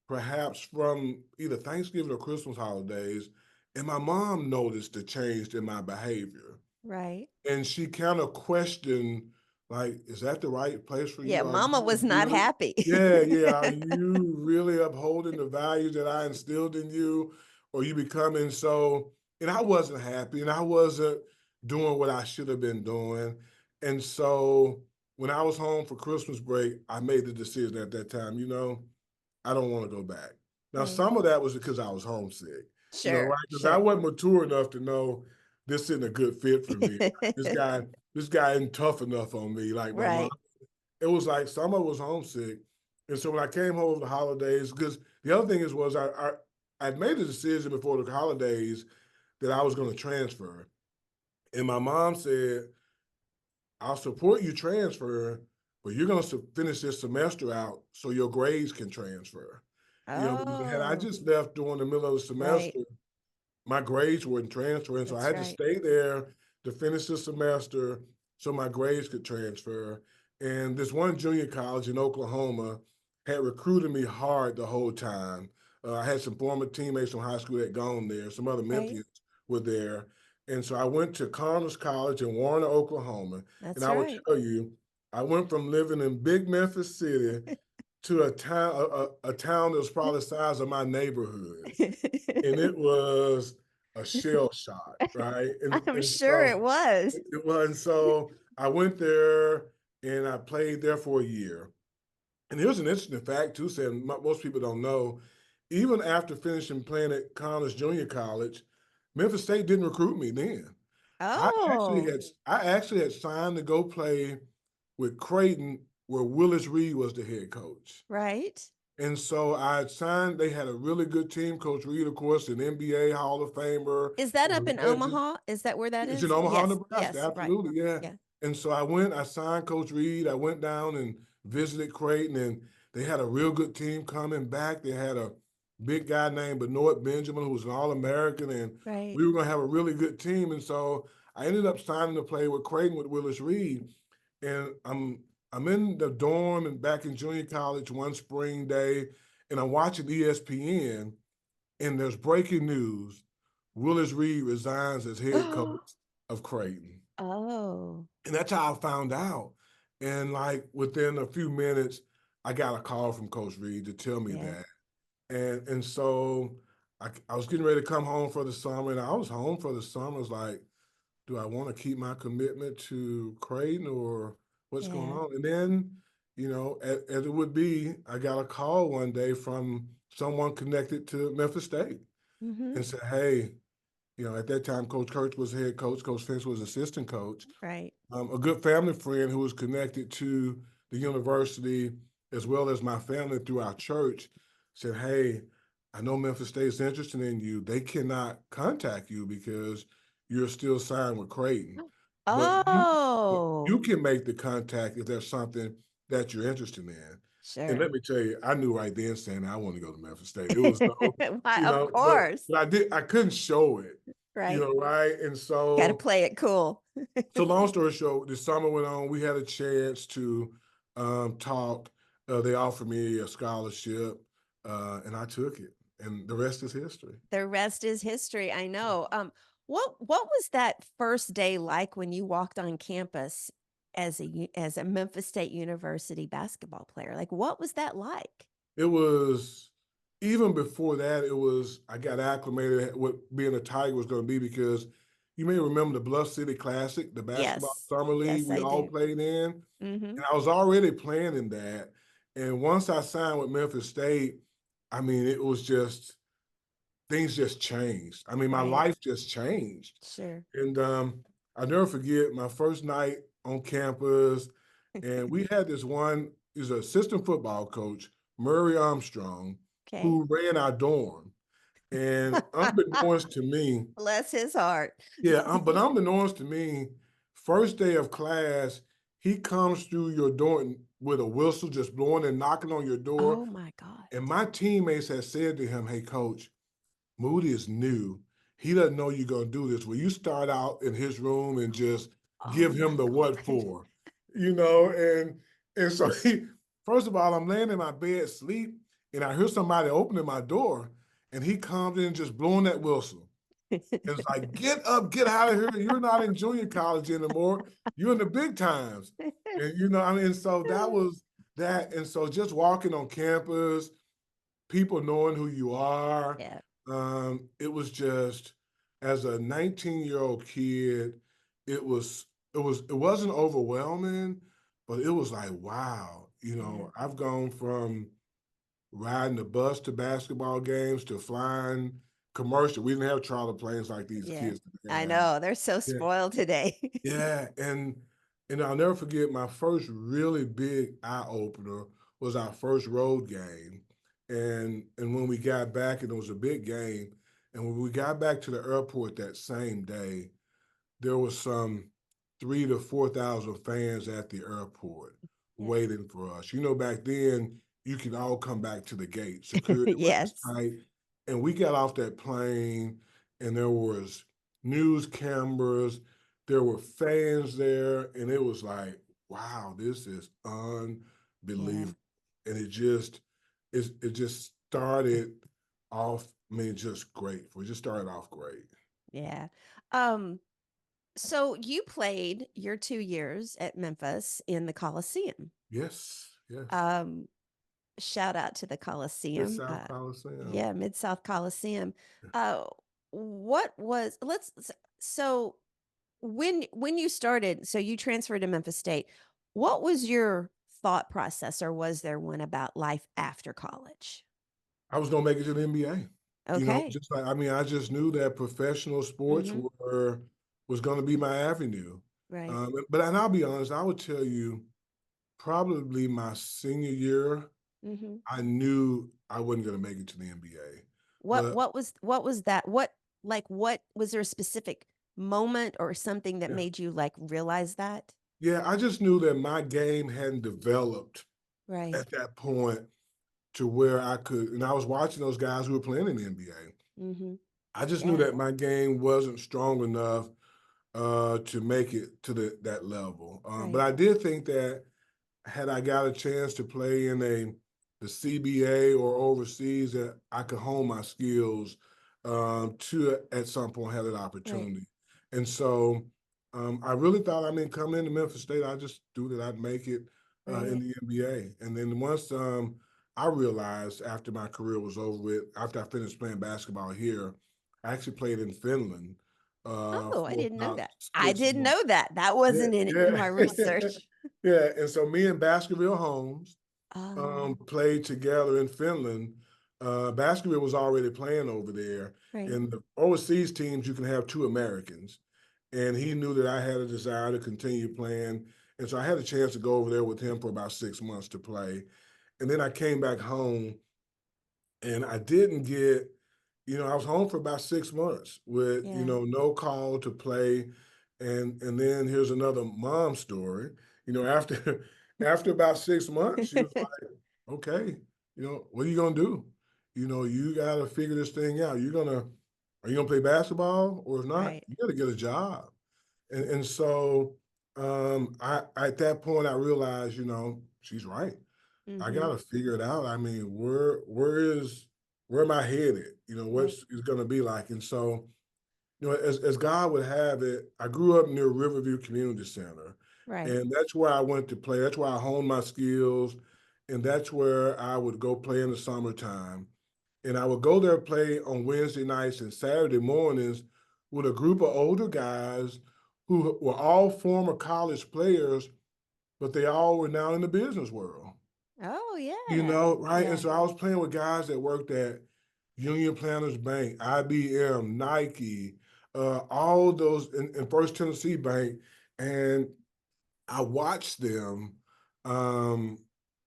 Speaker 1: perhaps from either Thanksgiving or Christmas holidays, and my mom noticed the change in my behavior.
Speaker 2: right.
Speaker 1: And she kind of questioned, like, is that the right place for
Speaker 2: Yeah,
Speaker 1: you? Are
Speaker 2: mama
Speaker 1: you
Speaker 2: was not
Speaker 1: really,
Speaker 2: happy.
Speaker 1: yeah, are you really upholding the values that I instilled in you? Or you becoming so, and I wasn't happy and I wasn't doing what I should have been doing. And so when I was home for Christmas break, I made the decision at that time, I don't want to go back. Now,
Speaker 2: Right.
Speaker 1: some of that was because I was homesick,
Speaker 2: Sure,
Speaker 1: right? Because I
Speaker 2: sure.
Speaker 1: wasn't mature enough to know this isn't a good fit for me. This guy, this guy isn't tough enough on me, like my mom.
Speaker 2: Right.
Speaker 1: It was like summer was homesick. And so when I came home over the holidays, because the other thing was I'd made a decision before the holidays that I was going to transfer. And my mom said, I'll support you transferring, but you're going to finish this semester out so your grades can transfer. Because had I
Speaker 2: Oh,
Speaker 1: just left during the middle of the
Speaker 2: right.
Speaker 1: semester, my grades wouldn't transfer. And so I
Speaker 2: That's
Speaker 1: had to
Speaker 2: right.
Speaker 1: stay there to finish the semester so my grades could transfer. And this one junior college in Oklahoma had recruited me hard the whole time. I had some former teammates from high school that had gone there, some other
Speaker 2: Right.
Speaker 1: Memphians were there. And so I went to Connors College in Warner, Oklahoma. And
Speaker 2: That's
Speaker 1: I will
Speaker 2: right.
Speaker 1: tell you, I went from living in big Memphis City to a town that was probably the size of my neighborhood, and it was a shell shock, right? And
Speaker 2: I'm
Speaker 1: and
Speaker 2: sure
Speaker 1: so
Speaker 2: it was.
Speaker 1: it was, and so I went there and I played there for a year. And here's an interesting fact too, Sam. Most people don't know. Even after finishing playing at Connors Junior College, Memphis State didn't recruit me then.
Speaker 2: Oh,
Speaker 1: I actually had signed to go play with Creighton, where Willis Reed was the head coach.
Speaker 2: right.
Speaker 1: And so I had signed, they had a really good team. Coach Reed, of course, an NBA Hall of Famer,
Speaker 2: Is that
Speaker 1: was
Speaker 2: up in
Speaker 1: a legend.
Speaker 2: Omaha? Is that where that
Speaker 1: It's in
Speaker 2: is?
Speaker 1: Omaha,
Speaker 2: Yes,
Speaker 1: Nebraska.
Speaker 2: yes, right.
Speaker 1: Absolutely, yeah.
Speaker 2: Yeah.
Speaker 1: And so I signed Coach Reed. I went down and visited Creighton, and they had a real good team coming back. They had a big guy named Benoit Benjamin, who was an All-American, and
Speaker 2: Right.
Speaker 1: we were going to have a really good team. And so I ended up signing to play with Creighton with Willis Reed. And I'm in the dorm and back in junior college one spring day, and I'm watching ESPN, and there's breaking news. Willis Reed resigns as head coach of Creighton.
Speaker 2: Oh,
Speaker 1: And that's how I found out. And like within a few minutes, I got a call from Coach Reed to tell me
Speaker 2: yeah.
Speaker 1: that. And so I was getting ready to come home for the summer, and I was home for the summer. I was like, do I want to keep my commitment to Creighton or what's going
Speaker 2: Yeah.
Speaker 1: on? And then, as it would be, I got a call one day from someone connected to Memphis State
Speaker 2: Mm-hmm.
Speaker 1: and said, hey, at that time, Coach Kurtz was head coach, Coach Finch was assistant coach.
Speaker 2: Right.
Speaker 1: A good family friend who was connected to the university as well as my family through our church said, hey, I know Memphis State's interested in you. They cannot contact you because you're still signed with Creighton. But you
Speaker 2: Oh,
Speaker 1: can make the contact if there's something that you're interested in. And
Speaker 2: sure.
Speaker 1: let me tell you, I knew right then saying I want to go to Memphis State. It was no,
Speaker 2: Why, of
Speaker 1: but
Speaker 2: course.
Speaker 1: I couldn't show it,
Speaker 2: Right.
Speaker 1: right? And
Speaker 2: Got to
Speaker 1: so
Speaker 2: play it cool.
Speaker 1: long story short, the summer went on. We had a chance to talk. They offered me a scholarship, and I took it. And the rest is history.
Speaker 2: The rest is history. I know. What was that first day like when you walked on campus as a Memphis State University basketball player? Like, what was that like?
Speaker 1: It was even before that. It was I got acclimated at what being a Tiger was going to be because you may remember the Bluff City Classic, the basketball
Speaker 2: Yes,
Speaker 1: summer league
Speaker 2: yes,
Speaker 1: we
Speaker 2: I
Speaker 1: all
Speaker 2: do.
Speaker 1: played in,
Speaker 2: Mm-hmm.
Speaker 1: and I was already playing in that. And once I signed with Memphis State, I mean, it was just things just changed. I mean, my
Speaker 2: Right.
Speaker 1: life just changed.
Speaker 2: Sure.
Speaker 1: And I never forget my first night on campus. And we had this one, he's an assistant football coach Murray Armstrong,
Speaker 2: Okay.
Speaker 1: who ran our dorm. And unbeknownst to me,
Speaker 2: Bless his heart.
Speaker 1: yeah, but unbeknownst to me, first day of class, he comes through your door with a whistle just blowing and knocking on your door.
Speaker 2: Oh my God.
Speaker 1: And my teammates had said to him, "Hey, coach, Moody is new. He doesn't know you're going to do this. Will you start out in his room and just
Speaker 2: Oh
Speaker 1: give
Speaker 2: my
Speaker 1: him the what
Speaker 2: God.
Speaker 1: for?" You know, and so he, first of all, I'm laying in my bed sleep, and I hear somebody opening my door, and he comes in just blowing that whistle. It's like, get up, get out of here. You're not in junior college anymore. You're in the big times. And you know, I mean, so that was that. And so just walking on campus, people knowing who you are,
Speaker 2: Yeah.
Speaker 1: it was just as a 19-year-old kid, it wasn't overwhelming, but it was like, wow, you
Speaker 2: Yeah.
Speaker 1: know, I've gone from riding the bus to basketball games to flying commercial. We didn't have charter planes like these
Speaker 2: Yeah.
Speaker 1: kids
Speaker 2: I
Speaker 1: have.
Speaker 2: know. They're so
Speaker 1: Yeah,
Speaker 2: spoiled today.
Speaker 1: yeah, and I'll never forget my first really big eye opener was our first road game, and when we got back, and it was a big game, and when we got back to the airport that same day, there was some 3 to 4 thousand fans at the airport
Speaker 2: Yeah.
Speaker 1: waiting for us. You know, back then you could all come back to the gate. Security was
Speaker 2: Yes.
Speaker 1: tight, and we got off that plane, and there was news cameras, there were fans there, and it was like, wow, this is
Speaker 2: Yeah.
Speaker 1: unbelievable. And it just started off. I mean, just great. We just started off great.
Speaker 2: Yeah. Um, so you played your 2 years at Memphis in the Coliseum.
Speaker 1: Yes, yes.
Speaker 2: Um, Shout out to the
Speaker 1: The
Speaker 2: Coliseum.
Speaker 1: South Coliseum.
Speaker 2: Yeah, Mid-South Coliseum. Uh, what was so when you started, so you transferred to Memphis State, what was your thought process, or was there one about life after college?
Speaker 1: I was gonna make it to the NBA. You know,
Speaker 2: Okay.
Speaker 1: just like I mean, I just knew that professional sports
Speaker 2: Mm-hmm.
Speaker 1: was gonna be my avenue.
Speaker 2: Right.
Speaker 1: But and I'll be honest, I would tell you, probably my senior year,
Speaker 2: Mm-hmm.
Speaker 1: I knew I wasn't gonna make it to the NBA.
Speaker 2: What
Speaker 1: But
Speaker 2: what was that? What was there a specific moment or something that
Speaker 1: yeah,
Speaker 2: made you like realize that?
Speaker 1: yeah, I just knew that my game hadn't developed
Speaker 2: Right.
Speaker 1: at that point to where I could, and I was watching those guys who were playing in the NBA.
Speaker 2: Mm-hmm.
Speaker 1: I just knew
Speaker 2: Yeah.
Speaker 1: that my game wasn't strong enough to make it to that level. But
Speaker 2: Right.
Speaker 1: I did think that had I got a chance to play in the CBA or overseas, that I could hone my skills to at some point have that
Speaker 2: Right.
Speaker 1: opportunity. And so I really thought, I mean, coming into Memphis State, I just knew that I'd make it in
Speaker 2: Right.
Speaker 1: the NBA. And then once I realized after my career was over with, after I finished playing basketball here, I actually played in Finland
Speaker 2: Oh, I
Speaker 1: for
Speaker 2: didn't know
Speaker 1: about
Speaker 2: that. I
Speaker 1: 6
Speaker 2: didn't
Speaker 1: months.
Speaker 2: know that. That
Speaker 1: Yeah,
Speaker 2: wasn't in
Speaker 1: yeah.
Speaker 2: my research.
Speaker 1: Yeah, and so me and Baskerville Holmes
Speaker 2: Oh,
Speaker 1: played together in Finland. Baskerville was already playing over there.
Speaker 2: right.
Speaker 1: In the overseas teams, you can have two Americans. And he knew that I had a desire to continue playing. And so I had a chance to go over there with him for about 6 months to play. And then I came back home and I didn't get, you know, I was home for about 6 months with, you
Speaker 2: Yeah.
Speaker 1: know, no call to play. And then here's another mom story. You know, after after about 6 months, she was like, okay, you know, what are you gonna do? You know, you gotta figure this thing out. Are you gonna play basketball, or if not,
Speaker 2: Right.
Speaker 1: you gotta get a job. And so I at that point I realized, you know, she's right. I
Speaker 2: Mm-hmm.
Speaker 1: gotta figure it out. I mean, where am I headed? You know,
Speaker 2: Right.
Speaker 1: what's it's gonna be like? And so, you know, as God would have it, I grew up near Riverview Community Center,
Speaker 2: Right.
Speaker 1: and that's where I went to play. That's where I honed my skills, and that's where I would go play in the summertime. And I would go there play on Wednesday nights and Saturday mornings with a group of older guys who were all former college players, but they all were now in the business world.
Speaker 2: Oh,
Speaker 1: You
Speaker 2: yeah.
Speaker 1: know, right? And
Speaker 2: Yeah.
Speaker 1: so I was playing with guys that worked at Union Planners Bank, IBM, Nike, all those in First Tennessee Bank, and I watched them. Um,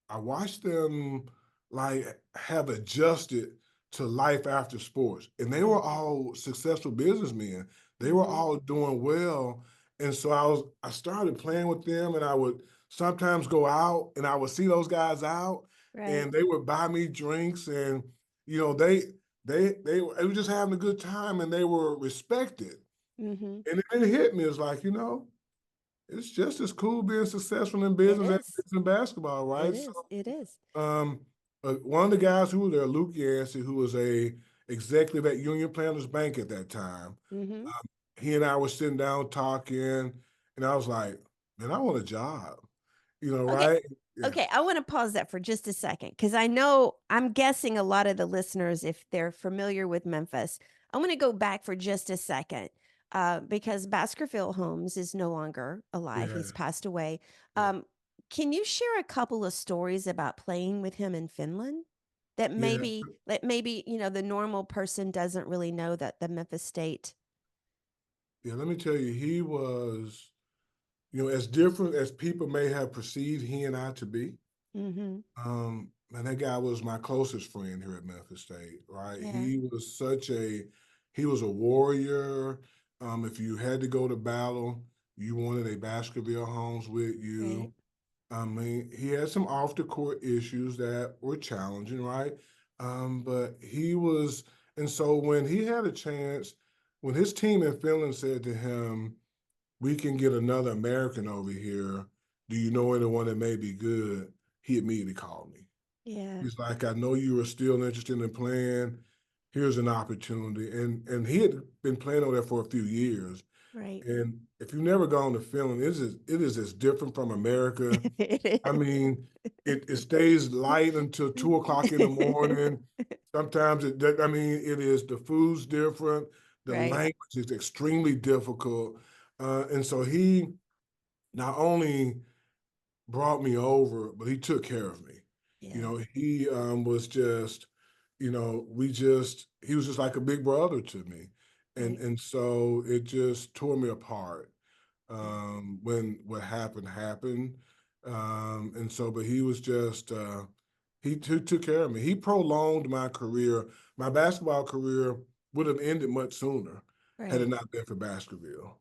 Speaker 1: I watched them like have adjusted to life after sports. And they
Speaker 2: Yeah.
Speaker 1: were all successful businessmen. They were
Speaker 2: Hmm.
Speaker 1: all doing well. And so I started playing with them and I would sometimes go out and I would see those guys out
Speaker 2: Right.
Speaker 1: and they would buy me drinks and you know they were just having a good time and they were respected.
Speaker 2: Hmm.
Speaker 1: And it hit me. It's like, it's just as cool being successful in
Speaker 2: It
Speaker 1: business as it
Speaker 2: is.
Speaker 1: is in basketball,
Speaker 2: It
Speaker 1: right?
Speaker 2: is. It is.
Speaker 1: Um, one of the guys who was there, Luke Yancey, who was a executive at Union Planters Bank at that time,
Speaker 2: Hmm.
Speaker 1: he and I were sitting down talking, and I was like, "Man, I want a job,"
Speaker 2: Okay.
Speaker 1: right? Yeah,
Speaker 2: Okay, I want to pause that for just a second because I'm guessing a lot of the listeners, if they're familiar with Memphis, I want to go back for just a second because Baskerville Holmes is no longer alive.
Speaker 1: yeah,
Speaker 2: He's passed away.
Speaker 1: yeah,
Speaker 2: Um, can you share a couple of stories about playing with him in Finland
Speaker 1: yeah,
Speaker 2: that maybe the normal person doesn't really know that the Memphis State?
Speaker 1: yeah. Let me tell you, he was, as different as people may have perceived he and I to be.
Speaker 2: Mm-hmm.
Speaker 1: And that guy was my closest friend here at Memphis State, right?
Speaker 2: Yeah.
Speaker 1: He was a warrior. If you had to go to battle, you wanted a Baskerville Holmes with
Speaker 2: Right.
Speaker 1: you. I mean, he had some off the court issues that were challenging, right? But he was, and so when he had a chance, when his team in Finland said to him, "We can get another American over here. Do you know anyone that may be good?" He immediately called me.
Speaker 2: Yeah.
Speaker 1: He's like, "I know you are still interested in playing. Here's an opportunity." And he had been playing over there for a few years.
Speaker 2: Right.
Speaker 1: And if you've never gone to Finland, it is as different from America. I
Speaker 2: It
Speaker 1: mean, it stays light until 2 o'clock in the
Speaker 2: is.
Speaker 1: morning. Sometimes I mean, it is the food's different, the
Speaker 2: Right.
Speaker 1: language is extremely difficult. And so he not only brought me over, but he took care of me.
Speaker 2: Yeah.
Speaker 1: He was just, he was just like a big brother to me. And
Speaker 2: Right.
Speaker 1: and so it just tore me apart
Speaker 2: Yeah.
Speaker 1: when what happened happened. And so, but he was just, he took care of me. He prolonged my career. My basketball career would have ended much sooner had it
Speaker 2: Right.
Speaker 1: not been for Baskerville.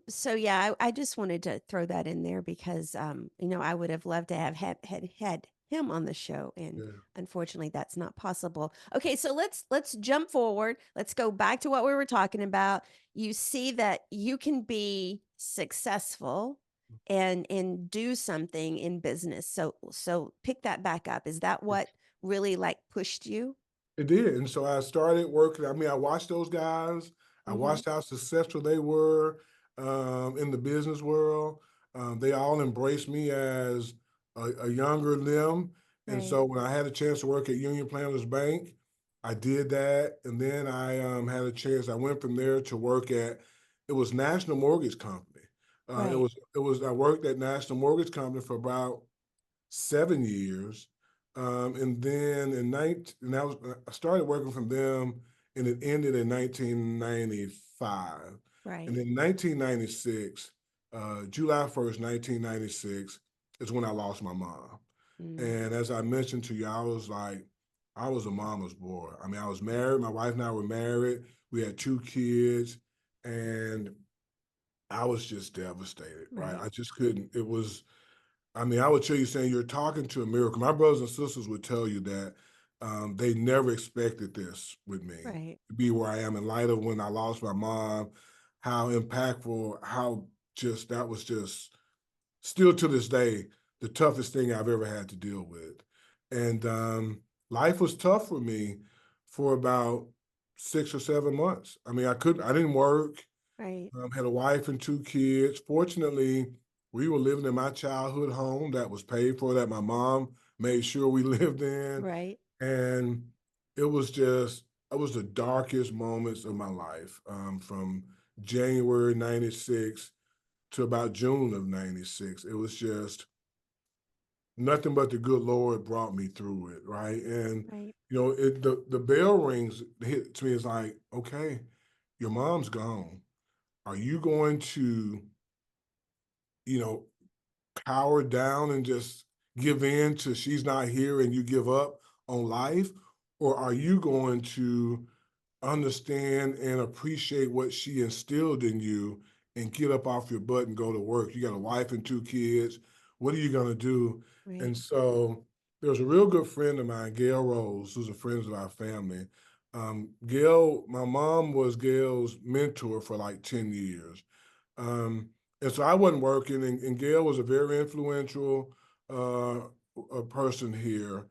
Speaker 2: So yeah, I just wanted to throw that in there because I would have loved to have had him on the show, and
Speaker 1: Yeah.
Speaker 2: unfortunately that's not possible. Okay, so let's jump forward. Let's go back to what we were talking about. You see that you can be successful and do something in business. So pick that back up. Is that what really like pushed you?
Speaker 1: It did, and so I started working. I mean, I watched those guys. I
Speaker 2: Mm-hmm.
Speaker 1: watched how successful they were in the business world. They all embraced me as a younger them, and
Speaker 2: Right.
Speaker 1: so when I had a chance to work at Union Planters Bank, I did that, and then I had a chance. I went from there to work at it was National Mortgage Company.
Speaker 2: Right.
Speaker 1: It was I worked at National Mortgage Company for about 7 years. And then in 19, and I started working from them and it ended in 1995. And
Speaker 2: Right.
Speaker 1: in 1996, July 1st, 1996, is when I lost my mom.
Speaker 2: Mm.
Speaker 1: And as I mentioned to you, I was a mama's boy. I mean, I was married. My wife and I were married. We had 2 kids, and I was just devastated, right?
Speaker 2: Right.
Speaker 1: I just couldn't. I mean, I would tell you saying you're talking to a miracle. My brothers and sisters would tell you that they never expected this with me
Speaker 2: Right.
Speaker 1: to be where I am in light of when I lost my mom, how impactful, how just that was just still to this day the toughest thing I've ever had to deal with. And life was tough for me for about 6 or 7 months. I mean, I didn't work.
Speaker 2: Right.
Speaker 1: Had a wife and 2 kids. Fortunately, we were living in my childhood home that was paid for, that my mom made sure we lived in.
Speaker 2: Right.
Speaker 1: And it was the darkest moments of my life from January 96 to about June of 96. It was just nothing but the good Lord brought me through it, right? And,
Speaker 2: Right.
Speaker 1: the bell rings, hit to me, it's like, okay, your mom's gone. Are you going to, you know, cower down and just give in to she's not here and you give up on life? Or are you going to understand and appreciate what she instilled in you and get up off your butt and go to work? You got a wife and two kids. What are you going to do?
Speaker 2: Right.
Speaker 1: And so there's a real good friend of mine, Gail Rose, who's a friend of our family. Gail, my mom was Gail's mentor for like 10 years. Um, and so I wasn't working, and Gail was a very influential uh, a person here.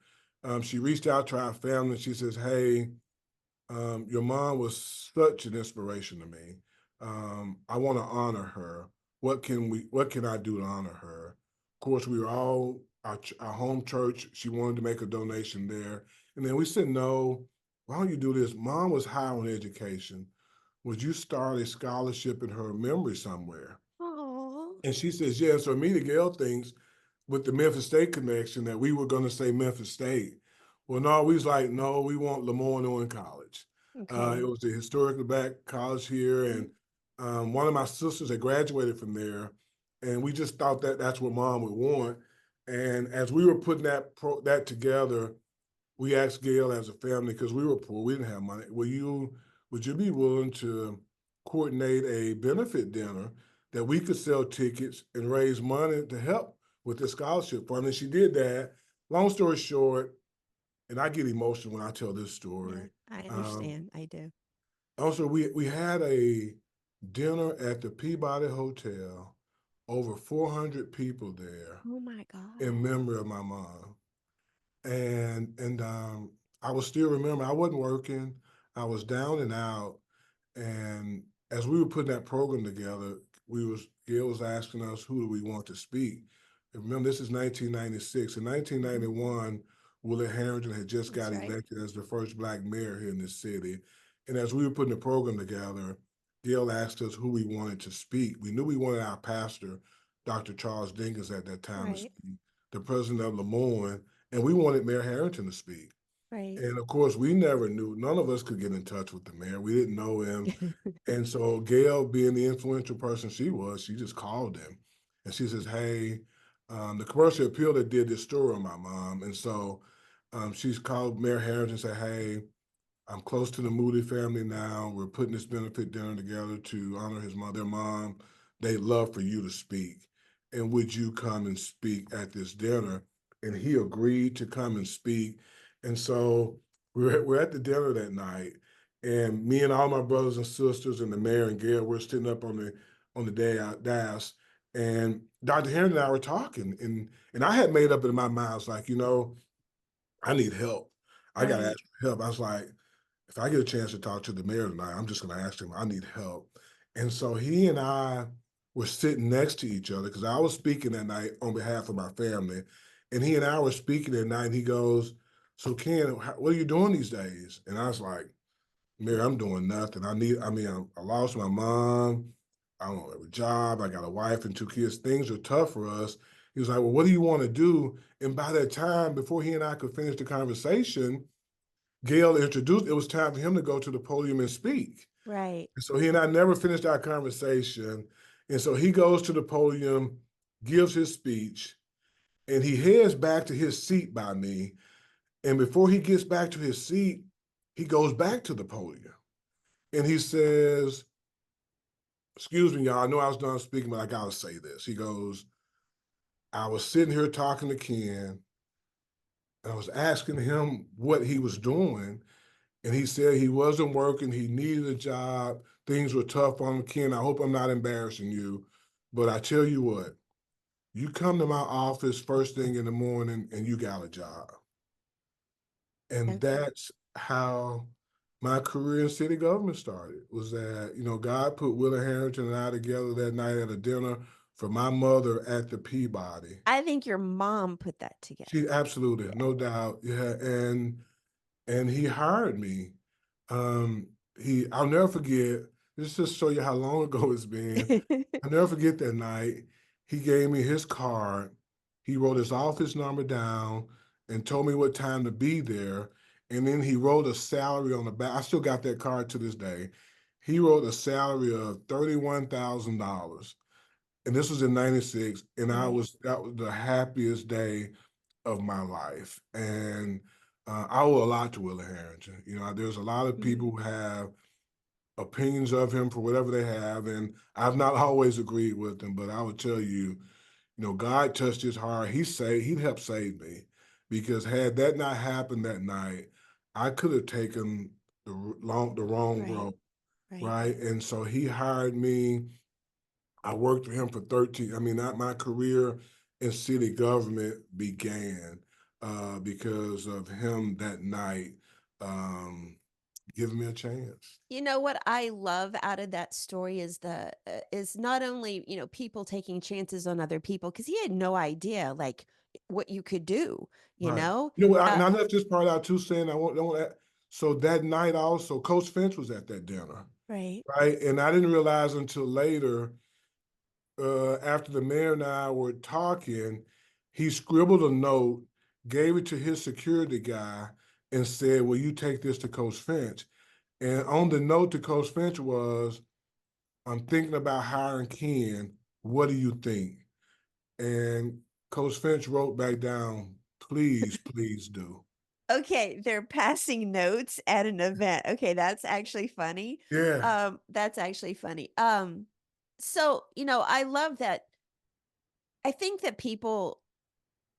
Speaker 1: She reached out to our family and she says, "Hey, your mom was such an inspiration to me. I want to honor her. What can I do to honor her?" Of course, we were all our home church. She wanted to make a donation there, and then we said, "No, why don't you do this? Mom was high on education. Would you start a scholarship in her memory somewhere?"
Speaker 2: Oh.
Speaker 1: And she says, "Yeah." So me, the Gail thinks with the Memphis State connection that we were going to say Memphis State. Well, no, we was like, no, we want Lemoyne College. It
Speaker 2: Okay.
Speaker 1: was the historically black college here,
Speaker 2: Mhm.
Speaker 1: and one of my sisters had graduated from there, and we just thought that that's what mom would want. And as we were putting that together, we asked Gail as a family because we were poor, we didn't have money. Would you be willing to coordinate a benefit dinner that we could sell tickets and raise money to help with the scholarship fund? And she did that. Long story short, and I get emotional when I tell this
Speaker 2: Yeah,
Speaker 1: story.
Speaker 2: I
Speaker 1: Um,
Speaker 2: understand. I do.
Speaker 1: Also, we had a dinner at the Peabody Hotel, over 400 people there
Speaker 2: Oh my God.
Speaker 1: in memory of my mom. And I was still remember I wasn't working. I was down and out. And as we were putting that program together, Gail was asking us who do we want to speak. And remember, this is 1996. In
Speaker 2: Mhm.
Speaker 1: 1991, Willie Harrington had just
Speaker 2: That's
Speaker 1: got
Speaker 2: right.
Speaker 1: elected as the first black mayor here in this city. And as we were putting the program together, Gail asked us who we wanted to speak. We knew we wanted our pastor, Dr. Charles Dinkins, at that time to
Speaker 2: Right.
Speaker 1: speak, the president of Lemoyne, and we wanted Mayor Harrington to speak.
Speaker 2: Right.
Speaker 1: And of course, we never knew, none of us could get in touch with the mayor. We didn't know him. And so Gail, being the influential person she was, she just called him. And she says, "Hey, the commercial appeal that did this story on my mom." And so she's called Mayor Harrington and said, "Hey, I'm close to the Moody family now. We're putting this benefit dinner together to honor their mom. They'd love for you to speak. And would you come and speak at this dinner?" And he agreed to come and speak. And so we're at the dinner that night, and me and all my brothers and sisters and the mayor and Gail, we're sitting up on the dais, and Dr. Henry and I were talking, and I had made up in my mind, I was like, I need help. I got to
Speaker 2: Right.
Speaker 1: ask for help. I was like, if I get a chance to talk to the mayor tonight, I'm just going to ask him, I need help. And so he and I were sitting next to each other because I was speaking that night on behalf of my family. And he and I were speaking that night. And he goes, "So, Ken, what are you doing these days?" And I was like, "Mayor, I'm doing nothing. I lost my mom. I don't have a job. I got a wife and two kids. Things are tough for us." He was like, "Well, what do you want to do?" And by that time, before he and I could finish the conversation, Gail introduced, it was time for him to go to the podium and speak.
Speaker 2: Right.
Speaker 1: And so he and I never finished our conversation. And so he goes to the podium, gives his speech, and he heads back to his seat by me. And before he gets back to his seat, he goes back to the podium and he says, "Excuse me, y'all, I know I was done speaking, but I gotta say this." He goes, "I was sitting here talking to Ken. I was asking him what he was doing. And he said he wasn't working, he needed a job, things were tough on him. Ken, I hope I'm not embarrassing you, but I tell you what, you come to my office first thing in the morning and you got a job." And
Speaker 2: Okay.
Speaker 1: that's how my career in city government started, was that, God put Willa Harrington and I together that night at a dinner for my mother at the Peabody.
Speaker 2: I think your mom put that
Speaker 1: She
Speaker 2: together.
Speaker 1: absolutely, no doubt. Yeah. And he hired me. Um, I'll never forget, this just show you how long ago it's been. I'll never forget that night. He gave me his card. He wrote his office number down and told me what time to be there. And then he wrote a salary on the back. I still got that card to this day. He wrote a salary of $31,000. And this was in 96. And
Speaker 2: Right.
Speaker 1: that was the happiest day of my life. And I owe a lot to Willie Harrington. You know, there's a lot of
Speaker 2: Mhm.
Speaker 1: people who have opinions of him for whatever they have, and I've not always agreed with them, but I would tell you, you know, God touched his heart. He'd helped save me because had that not happened that night, I could have taken the wrong
Speaker 2: Right,
Speaker 1: road,
Speaker 2: right.
Speaker 1: right? And so he hired me. I worked for him for 13. I mean, my career in city government began because of him that night um, giving me a chance.
Speaker 2: You know what I love out of that story is the is not only, you know, people taking chances on other people because he had no idea like what you could do, you
Speaker 1: Right.
Speaker 2: know?
Speaker 1: You know what?
Speaker 2: Uh,
Speaker 1: And I left this part out too, saying I want that. So that night also, Coach Finch was at that dinner,
Speaker 2: right.
Speaker 1: right? And I didn't realize until later, after the mayor and I were talking, he scribbled a note, gave it to his security guy, and said, "Will you take this to Coach Finch?" And on the note to Coach Finch was, "I'm thinking about hiring Ken. What do you think?" And Coach Finch wrote back down, "Please, please do."
Speaker 2: Okay, they're passing notes at an event. Okay, that's actually funny.
Speaker 1: Yeah.
Speaker 2: That's actually funny. So, you know, I love that. I think that people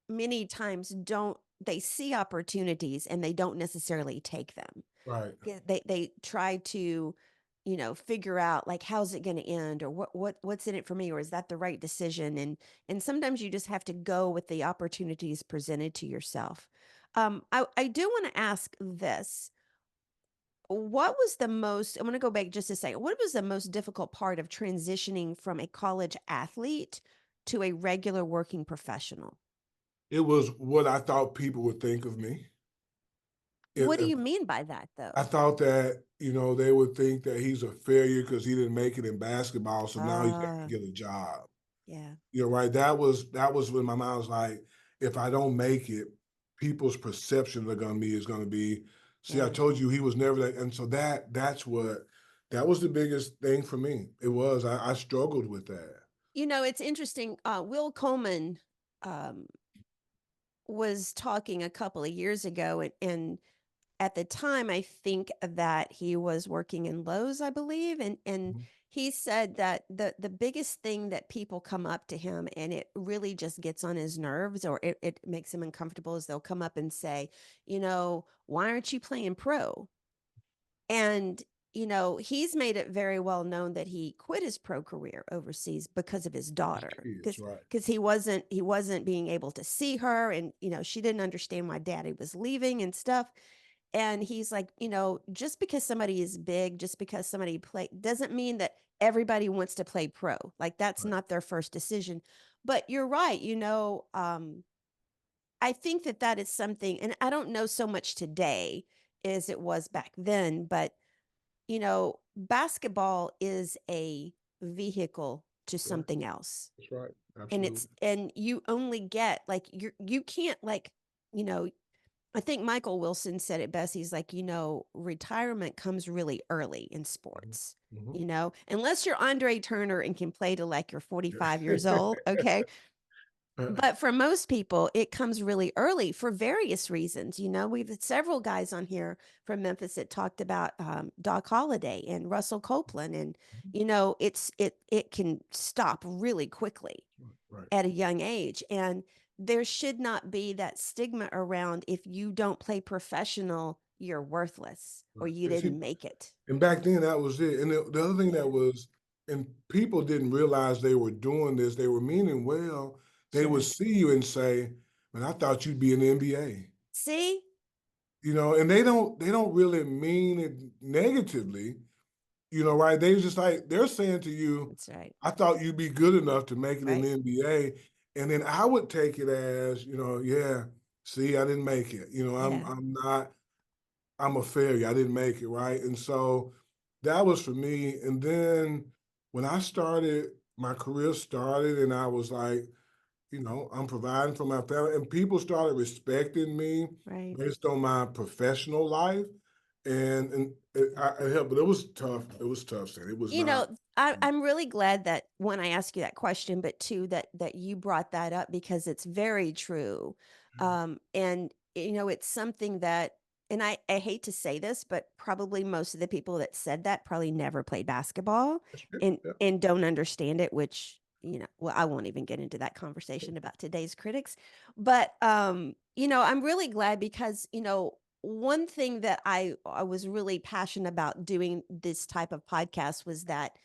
Speaker 2: many times don't they see opportunities and they don't necessarily take them.
Speaker 1: Right.
Speaker 2: They try to, you know, figure out like how's it going to end or what's in it for me or is that the right decision and sometimes you just have to go with the opportunities presented to yourself. I do want to ask this. What was the most I'm going to go back just a second. What was the most difficult part of transitioning from a college athlete to a regular working professional?
Speaker 1: It was what I thought people would think of me.
Speaker 2: What do
Speaker 1: If
Speaker 2: you mean by that
Speaker 1: I
Speaker 2: though?
Speaker 1: thought that, you know, they would think that he's a failure because he didn't make it in basketball, so now he's got to
Speaker 2: Ah,
Speaker 1: get a job.
Speaker 2: yeah.
Speaker 1: You know, right? That was when my mind was like, if I don't make it, people's perception of me is gonna be, see, I
Speaker 2: Yeah.
Speaker 1: told you he was never that. And so that was the biggest thing for me. It was. I struggled with that.
Speaker 2: You know, it's interesting. Will Coleman um, was talking a couple of years ago, and at the time, I think that he was working in Lowe's, I believe, and
Speaker 1: Mhm.
Speaker 2: he said that the biggest thing that people come up to him and it really just gets on his nerves or it makes him uncomfortable is they'll come up and say, you know, why aren't you playing pro? And, you know, he's made it very well known that he quit his pro career overseas because of his
Speaker 1: His
Speaker 2: daughter.
Speaker 1: kids,
Speaker 2: Because
Speaker 1: right.
Speaker 2: because he wasn't being able to see her and you know she didn't understand why daddy was leaving and stuff and he's like you know just because somebody is big just because somebody play doesn't mean that everybody wants to play pro like that's
Speaker 1: Right.
Speaker 2: not their first decision but you're right you know I think that that is something and I don't know so much today as it was back then but you know, basketball is a vehicle to
Speaker 1: Right.
Speaker 2: something else.
Speaker 1: That's right.
Speaker 2: And it's
Speaker 1: Absolutely.
Speaker 2: and you only get like you can't like, you know, I think Michael Wilson said it best. He's like, you know, retirement comes really early in
Speaker 1: Mhm.
Speaker 2: sports.
Speaker 1: Mhm.
Speaker 2: You know, unless you're Andre Turner and can play to like you're 45 years old, okay? But for most people, it comes really early for various reasons. You know, we've had several guys on here from Memphis that talked about Doc Holliday and Russell Copeland, and you know, it can stop really quickly
Speaker 1: Right.
Speaker 2: at a young age, and there should not be that stigma around if you don't play professional, you're worthless or
Speaker 1: Right.
Speaker 2: you
Speaker 1: And see,
Speaker 2: didn't make it.
Speaker 1: and back then that was it. And the other thing that
Speaker 2: Yeah,
Speaker 1: was, and people didn't realize they were doing this, they were meaning well. They would
Speaker 2: sure.
Speaker 1: see you and say, "Man, I thought you'd be in the NBA."
Speaker 2: See,
Speaker 1: You know, and they don't really mean it negatively, you know, right? They just like they're saying to you,
Speaker 2: that's right.
Speaker 1: "I thought you'd be good enough to make it in
Speaker 2: Right?
Speaker 1: the NBA." And then I would take it as, you know, yeah, see, I didn't make it. You know, I'm
Speaker 2: Yeah.
Speaker 1: I'm not I'm a failure. I didn't make it, right? And so that was for me. And then when I started, my career started, and I was like, you know, I'm providing for my family, and people started respecting me
Speaker 2: Right.
Speaker 1: based on my professional life, and it helped, but it was tough. It was tough, Sam. It was
Speaker 2: You
Speaker 1: not.
Speaker 2: know, I'm really glad that one, I ask you that question, but two, that you brought that up because it's very true. And it's something that, and I hate to say this, but probably most of the people that said that probably never played basketball
Speaker 1: That's good.
Speaker 2: and
Speaker 1: Yeah.
Speaker 2: and don't understand it, which, well, I won't even get into that conversation about today's critics. But I'm really glad because, one thing that I was really passionate about doing this type of podcast was that,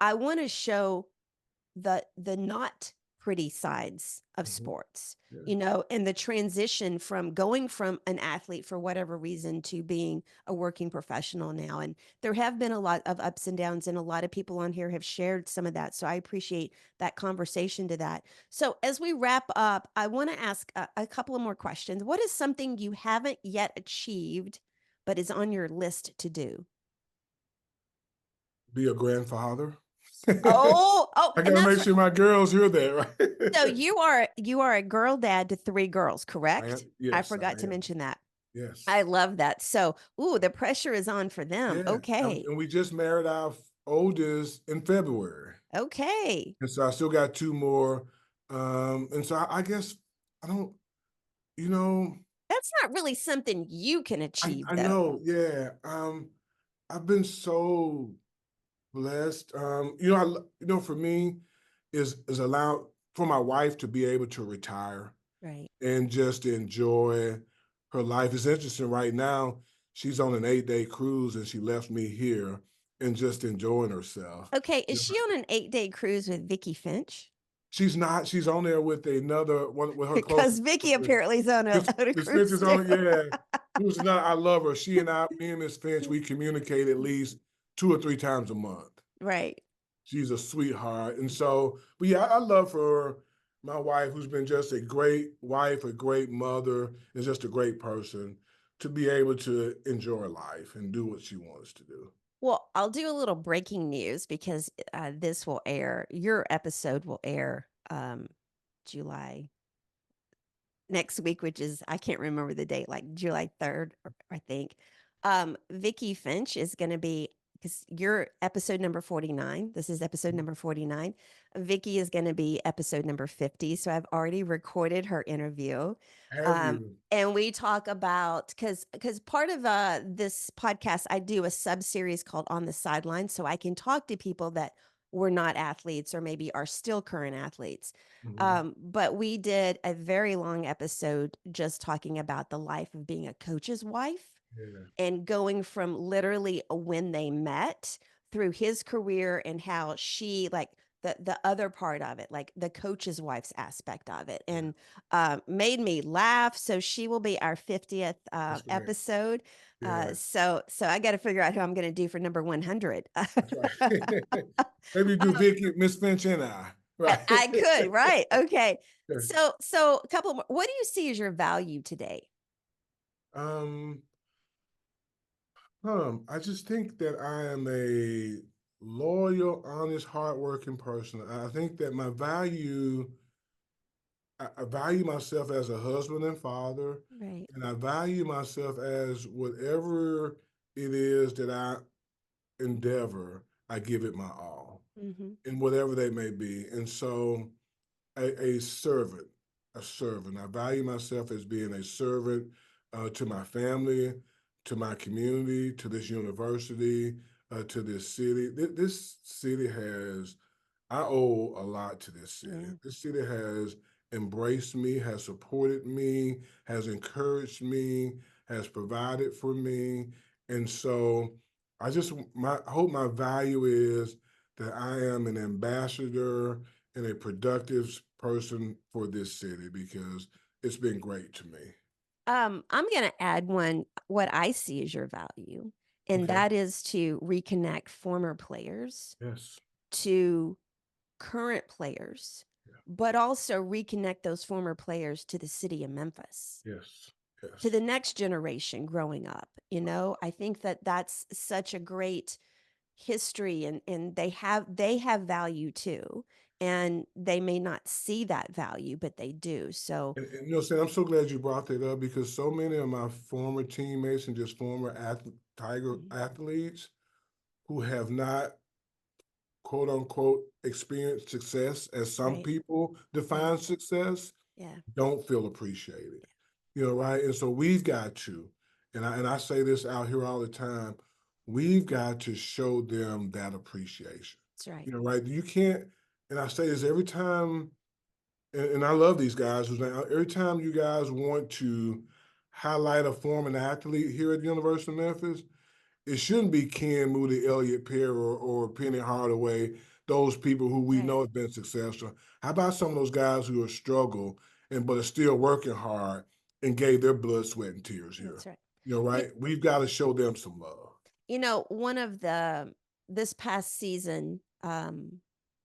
Speaker 2: I want to show the not pretty sides of
Speaker 1: Mhm.
Speaker 2: sports,
Speaker 1: Yeah.
Speaker 2: and the transition from going from an athlete for whatever reason to being a working professional now. And there have been a lot of ups and downs, and a lot of people on here have shared some of that. So I appreciate that conversation to that. So as we wrap up, I want to ask a couple of more questions. What is something you haven't yet achieved, but is on your list to do?
Speaker 1: Be a grandfather.
Speaker 2: Oh,
Speaker 1: I
Speaker 2: and
Speaker 1: gotta
Speaker 2: that's
Speaker 1: make
Speaker 2: right.
Speaker 1: sure my girls hear that,
Speaker 2: So
Speaker 1: right?
Speaker 2: you are a girl dad to 3 girls,
Speaker 1: I am,
Speaker 2: correct? I
Speaker 1: yes, I
Speaker 2: forgot to
Speaker 1: am.
Speaker 2: mention that. I
Speaker 1: Yes.
Speaker 2: love that. So, ooh, the pressure is on for them.
Speaker 1: Yeah.
Speaker 2: Okay.
Speaker 1: And we just married our oldest in February.
Speaker 2: Okay.
Speaker 1: And so I still got two more. And so I guess I don't, you know,
Speaker 2: That's not really something you can achieve
Speaker 1: I
Speaker 2: though.
Speaker 1: know, yeah. I've been so blessed. For me, is allow for my wife to be able to retire
Speaker 2: Right.
Speaker 1: and just enjoy her life. It's interesting right now. She's on an 8-day cruise and she left me here and just enjoying herself.
Speaker 2: Okay,
Speaker 1: You
Speaker 2: is
Speaker 1: know,
Speaker 2: she on an 8-day cruise with Vicky Finch?
Speaker 1: she's not. She's on there with another one with her
Speaker 2: Because
Speaker 1: closest.
Speaker 2: Vicky apparently is on a,
Speaker 1: Miss
Speaker 2: on a
Speaker 1: Miss Finch
Speaker 2: cruise
Speaker 1: is
Speaker 2: too.
Speaker 1: on. Yeah, who's not? I love her. Me and Miss Finch, we communicate at least 2 or 3 times a month.
Speaker 2: Right.
Speaker 1: She's a sweetheart. And so, but yeah, I love her, my wife, who's been just a great wife, a great mother, and just a great person to be able to enjoy life and do what she wants to do.
Speaker 2: Well, I'll do a little breaking news because this will air. Your episode will air July next week, which is I can't remember the date, like July 3rd, I think. Vicky Finch is going to be because you're episode number 49. This is episode number 49. Vicky is going to be episode number 50. So I've already recorded her interview.
Speaker 1: Have you?
Speaker 2: And we talk about because part of this podcast, I do a sub series called On the Sideline, so I can talk to people that were not athletes or maybe are still current athletes.
Speaker 1: Mhm.
Speaker 2: But we did a very long episode just talking about the life of being a coach's wife
Speaker 1: Yeah.
Speaker 2: and going from literally when they met through his career and how she like the other part of it, like the coach's wife's aspect of it,
Speaker 1: Yeah.
Speaker 2: and made me laugh. So she will be our 50th
Speaker 1: That's great.
Speaker 2: episode.
Speaker 1: Yeah.
Speaker 2: So I got to figure out who I'm going to do for number 100.
Speaker 1: That's right. Maybe do Vicky, Miss Finch, and I. Right.
Speaker 2: I could, right? Okay.
Speaker 1: Yeah.
Speaker 2: So a couple more. What do you see as your value today?
Speaker 1: Um, I just think that I am a loyal, honest, hardworking person. I think that I value myself as a husband and father,
Speaker 2: Right.
Speaker 1: and I value myself as whatever it is that I endeavor, I give it my all,
Speaker 2: Hmm.
Speaker 1: in whatever they may be. And so a servant, a servant. I value myself as being a servant to my family, to my community, to this university, to this city. This city I owe a lot to this city.
Speaker 2: Yeah.
Speaker 1: This city has embraced me, has supported me, has encouraged me, has provided for me. And so I hope my value is that I am an ambassador and a productive person for this city because it's been great to me.
Speaker 2: I'm going to add one, what I see as your value, and
Speaker 1: Okay.
Speaker 2: that is to reconnect former players
Speaker 1: Yes.
Speaker 2: to current players,
Speaker 1: Yeah.
Speaker 2: but also reconnect those former players to the city of Memphis,
Speaker 1: Yes.
Speaker 2: to the
Speaker 1: Yes.
Speaker 2: next generation growing up. I think that that's such a great history, and they have value too, and they may not see that value, but they do. So
Speaker 1: Sam, I'm so glad you brought that up because so many of my former teammates and just former Tiger
Speaker 2: mhm,
Speaker 1: athletes who have not quote unquote experienced success as some
Speaker 2: Right.
Speaker 1: people
Speaker 2: Right.
Speaker 1: define success
Speaker 2: Yeah.
Speaker 1: don't feel appreciated. Right? And so we've got to, and I say this out here all the time, we've got to show them that appreciation.
Speaker 2: That's right.
Speaker 1: Right? You can't, and I say this every time, and I love these guys, who's like, every time you guys want to highlight a former athlete here at the University of Memphis, it shouldn't be Ken Moody, Elliot Perry, or Penny Hardaway, those people who we
Speaker 2: Right.
Speaker 1: know have been successful. How about some of those guys who are struggle but are still working hard and gave their blood, sweat, and tears here?
Speaker 2: That's right. You,
Speaker 1: Right? We've got to show them some love.
Speaker 2: one of this past season,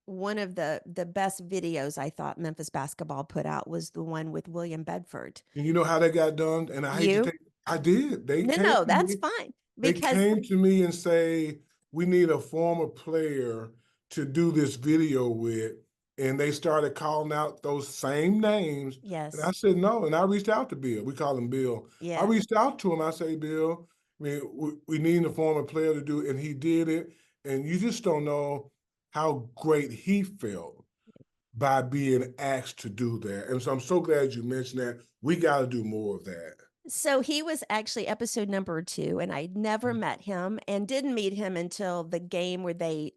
Speaker 2: one of the best videos I thought Memphis basketball put out was the one with William Bedford.
Speaker 1: And you know how that got done? And I hate to
Speaker 2: You?
Speaker 1: take, I did. They
Speaker 2: No,
Speaker 1: came
Speaker 2: no,
Speaker 1: to
Speaker 2: that's
Speaker 1: me.
Speaker 2: fine
Speaker 1: They
Speaker 2: because
Speaker 1: came to me and say, we need a former player to do this video with. And they started calling out those same names. And I
Speaker 2: yes,
Speaker 1: said, no. And I reached out to Bill. We call him Bill. I
Speaker 2: yeah.
Speaker 1: reached out to him. I say, Bill, I mean, we need a former player to do it. And he did it. And you just don't know how great he felt by being asked to do that. And so I'm so glad you mentioned that. We got to do more of that.
Speaker 2: So he was actually episode number 2, and I never met him and didn't meet him until the game where they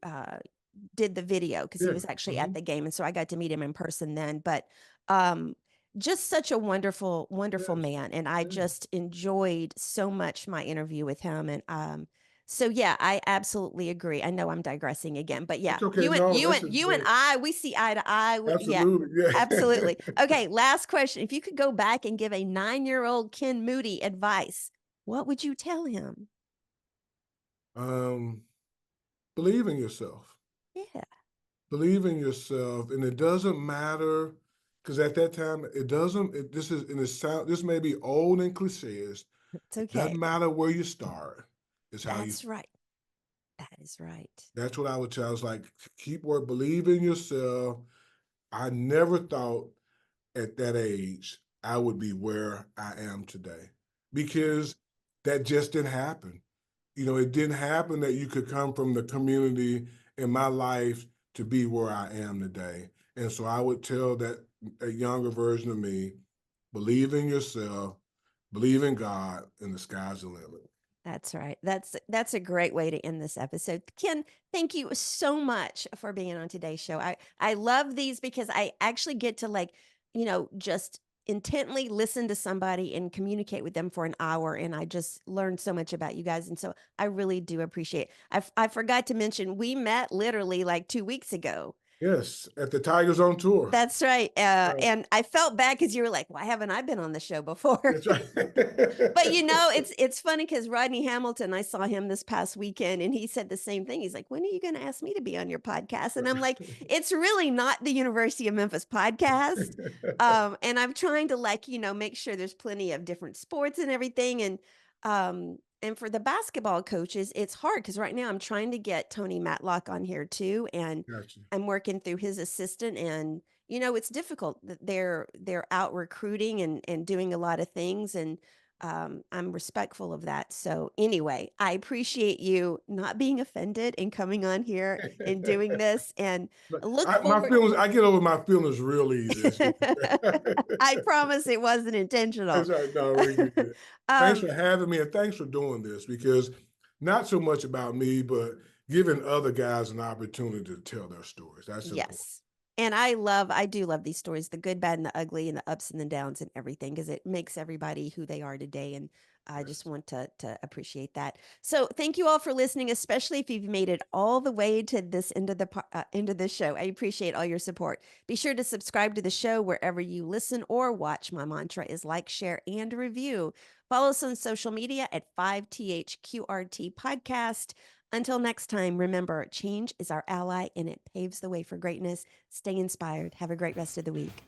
Speaker 2: did the video because he
Speaker 1: Yeah.
Speaker 2: was actually at
Speaker 1: Mhm.
Speaker 2: the game, and so I got to meet him in person then. But um, just such a wonderful, wonderful
Speaker 1: Yes.
Speaker 2: man, and I
Speaker 1: Yeah.
Speaker 2: just enjoyed so much my interview with him. And so yeah, I absolutely agree. I know I'm digressing again, but yeah,
Speaker 1: It's okay. No, this is
Speaker 2: you and
Speaker 1: great.
Speaker 2: I, we see eye to eye. Yeah,
Speaker 1: Absolutely. Yeah.
Speaker 2: absolutely. Okay, last question. If you could go back and give a 9-year-old Ken Moody advice, what would you tell him?
Speaker 1: um, believe in yourself.
Speaker 2: Yeah,
Speaker 1: Believe in yourself. And it doesn't matter because at that time it doesn't this is in the sound this may be old and cliches.
Speaker 2: it's
Speaker 1: It
Speaker 2: okay.
Speaker 1: doesn't matter where you start. It's how you
Speaker 2: That's right. That is right.
Speaker 1: that's what I would tell. I was like, keep work, believe in yourself. I never thought at that age I would be where I am today because that just didn't happen. It didn't happen that you could come from the community in my life to be where I am today. And so I would tell that a younger version of me, believe in yourself, believe in God, and the sky's the limit.
Speaker 2: That's right. That's a great way to end this episode. Ken, thank you so much for being on today's show. I love these because I actually get to just intently listen to somebody and communicate with them for an hour, and I just learned so much about you guys, and so I really do appreciate. I forgot to mention we met literally like 2 weeks ago.
Speaker 1: Yes, at the Tigers on tour.
Speaker 2: That's right.
Speaker 1: Right.
Speaker 2: And I felt bad because you were like, why haven't I been on the show before?
Speaker 1: That's right.
Speaker 2: But it's funny because Rodney Hamilton, I saw him this past weekend, and he said the same thing. He's like, when are you going to ask me to be on your podcast? And I'm like, it's really not the University of Memphis podcast. And I'm trying to make sure there's plenty of different sports and everything. And for the basketball coaches, it's hard because right now I'm trying to get Tony Matlock on here too. And
Speaker 1: Gotcha.
Speaker 2: I'm working through his assistant, and it's difficult. They're out recruiting and doing a lot of things, and I'm respectful of that. So anyway, I appreciate you not being offended and coming on here and doing this, and
Speaker 1: But
Speaker 2: look
Speaker 1: my
Speaker 2: forward.
Speaker 1: feelings, I get over my feelings real easy.
Speaker 2: I promise it wasn't intentional.
Speaker 1: That's right. No, we good. Thanks
Speaker 2: um,
Speaker 1: for having me and thanks for doing this because not so much about me, but giving other guys an opportunity to tell their stories. That's important.
Speaker 2: yes. And I do love these stories, the good, bad, and the ugly, and the ups and the downs and everything, because it makes everybody who they are today. And I just
Speaker 1: Yes.
Speaker 2: want to appreciate that. So thank you all for listening, especially if you've made it all the way to this end of end of the show. I appreciate all your support. Be sure to subscribe to the show wherever you listen or watch. My mantra is like, share, and review. Follow us on social media at 5THQRT Podcast. Until next time, remember, change is our ally and it paves the way for greatness. Stay inspired. Have a great rest of the week.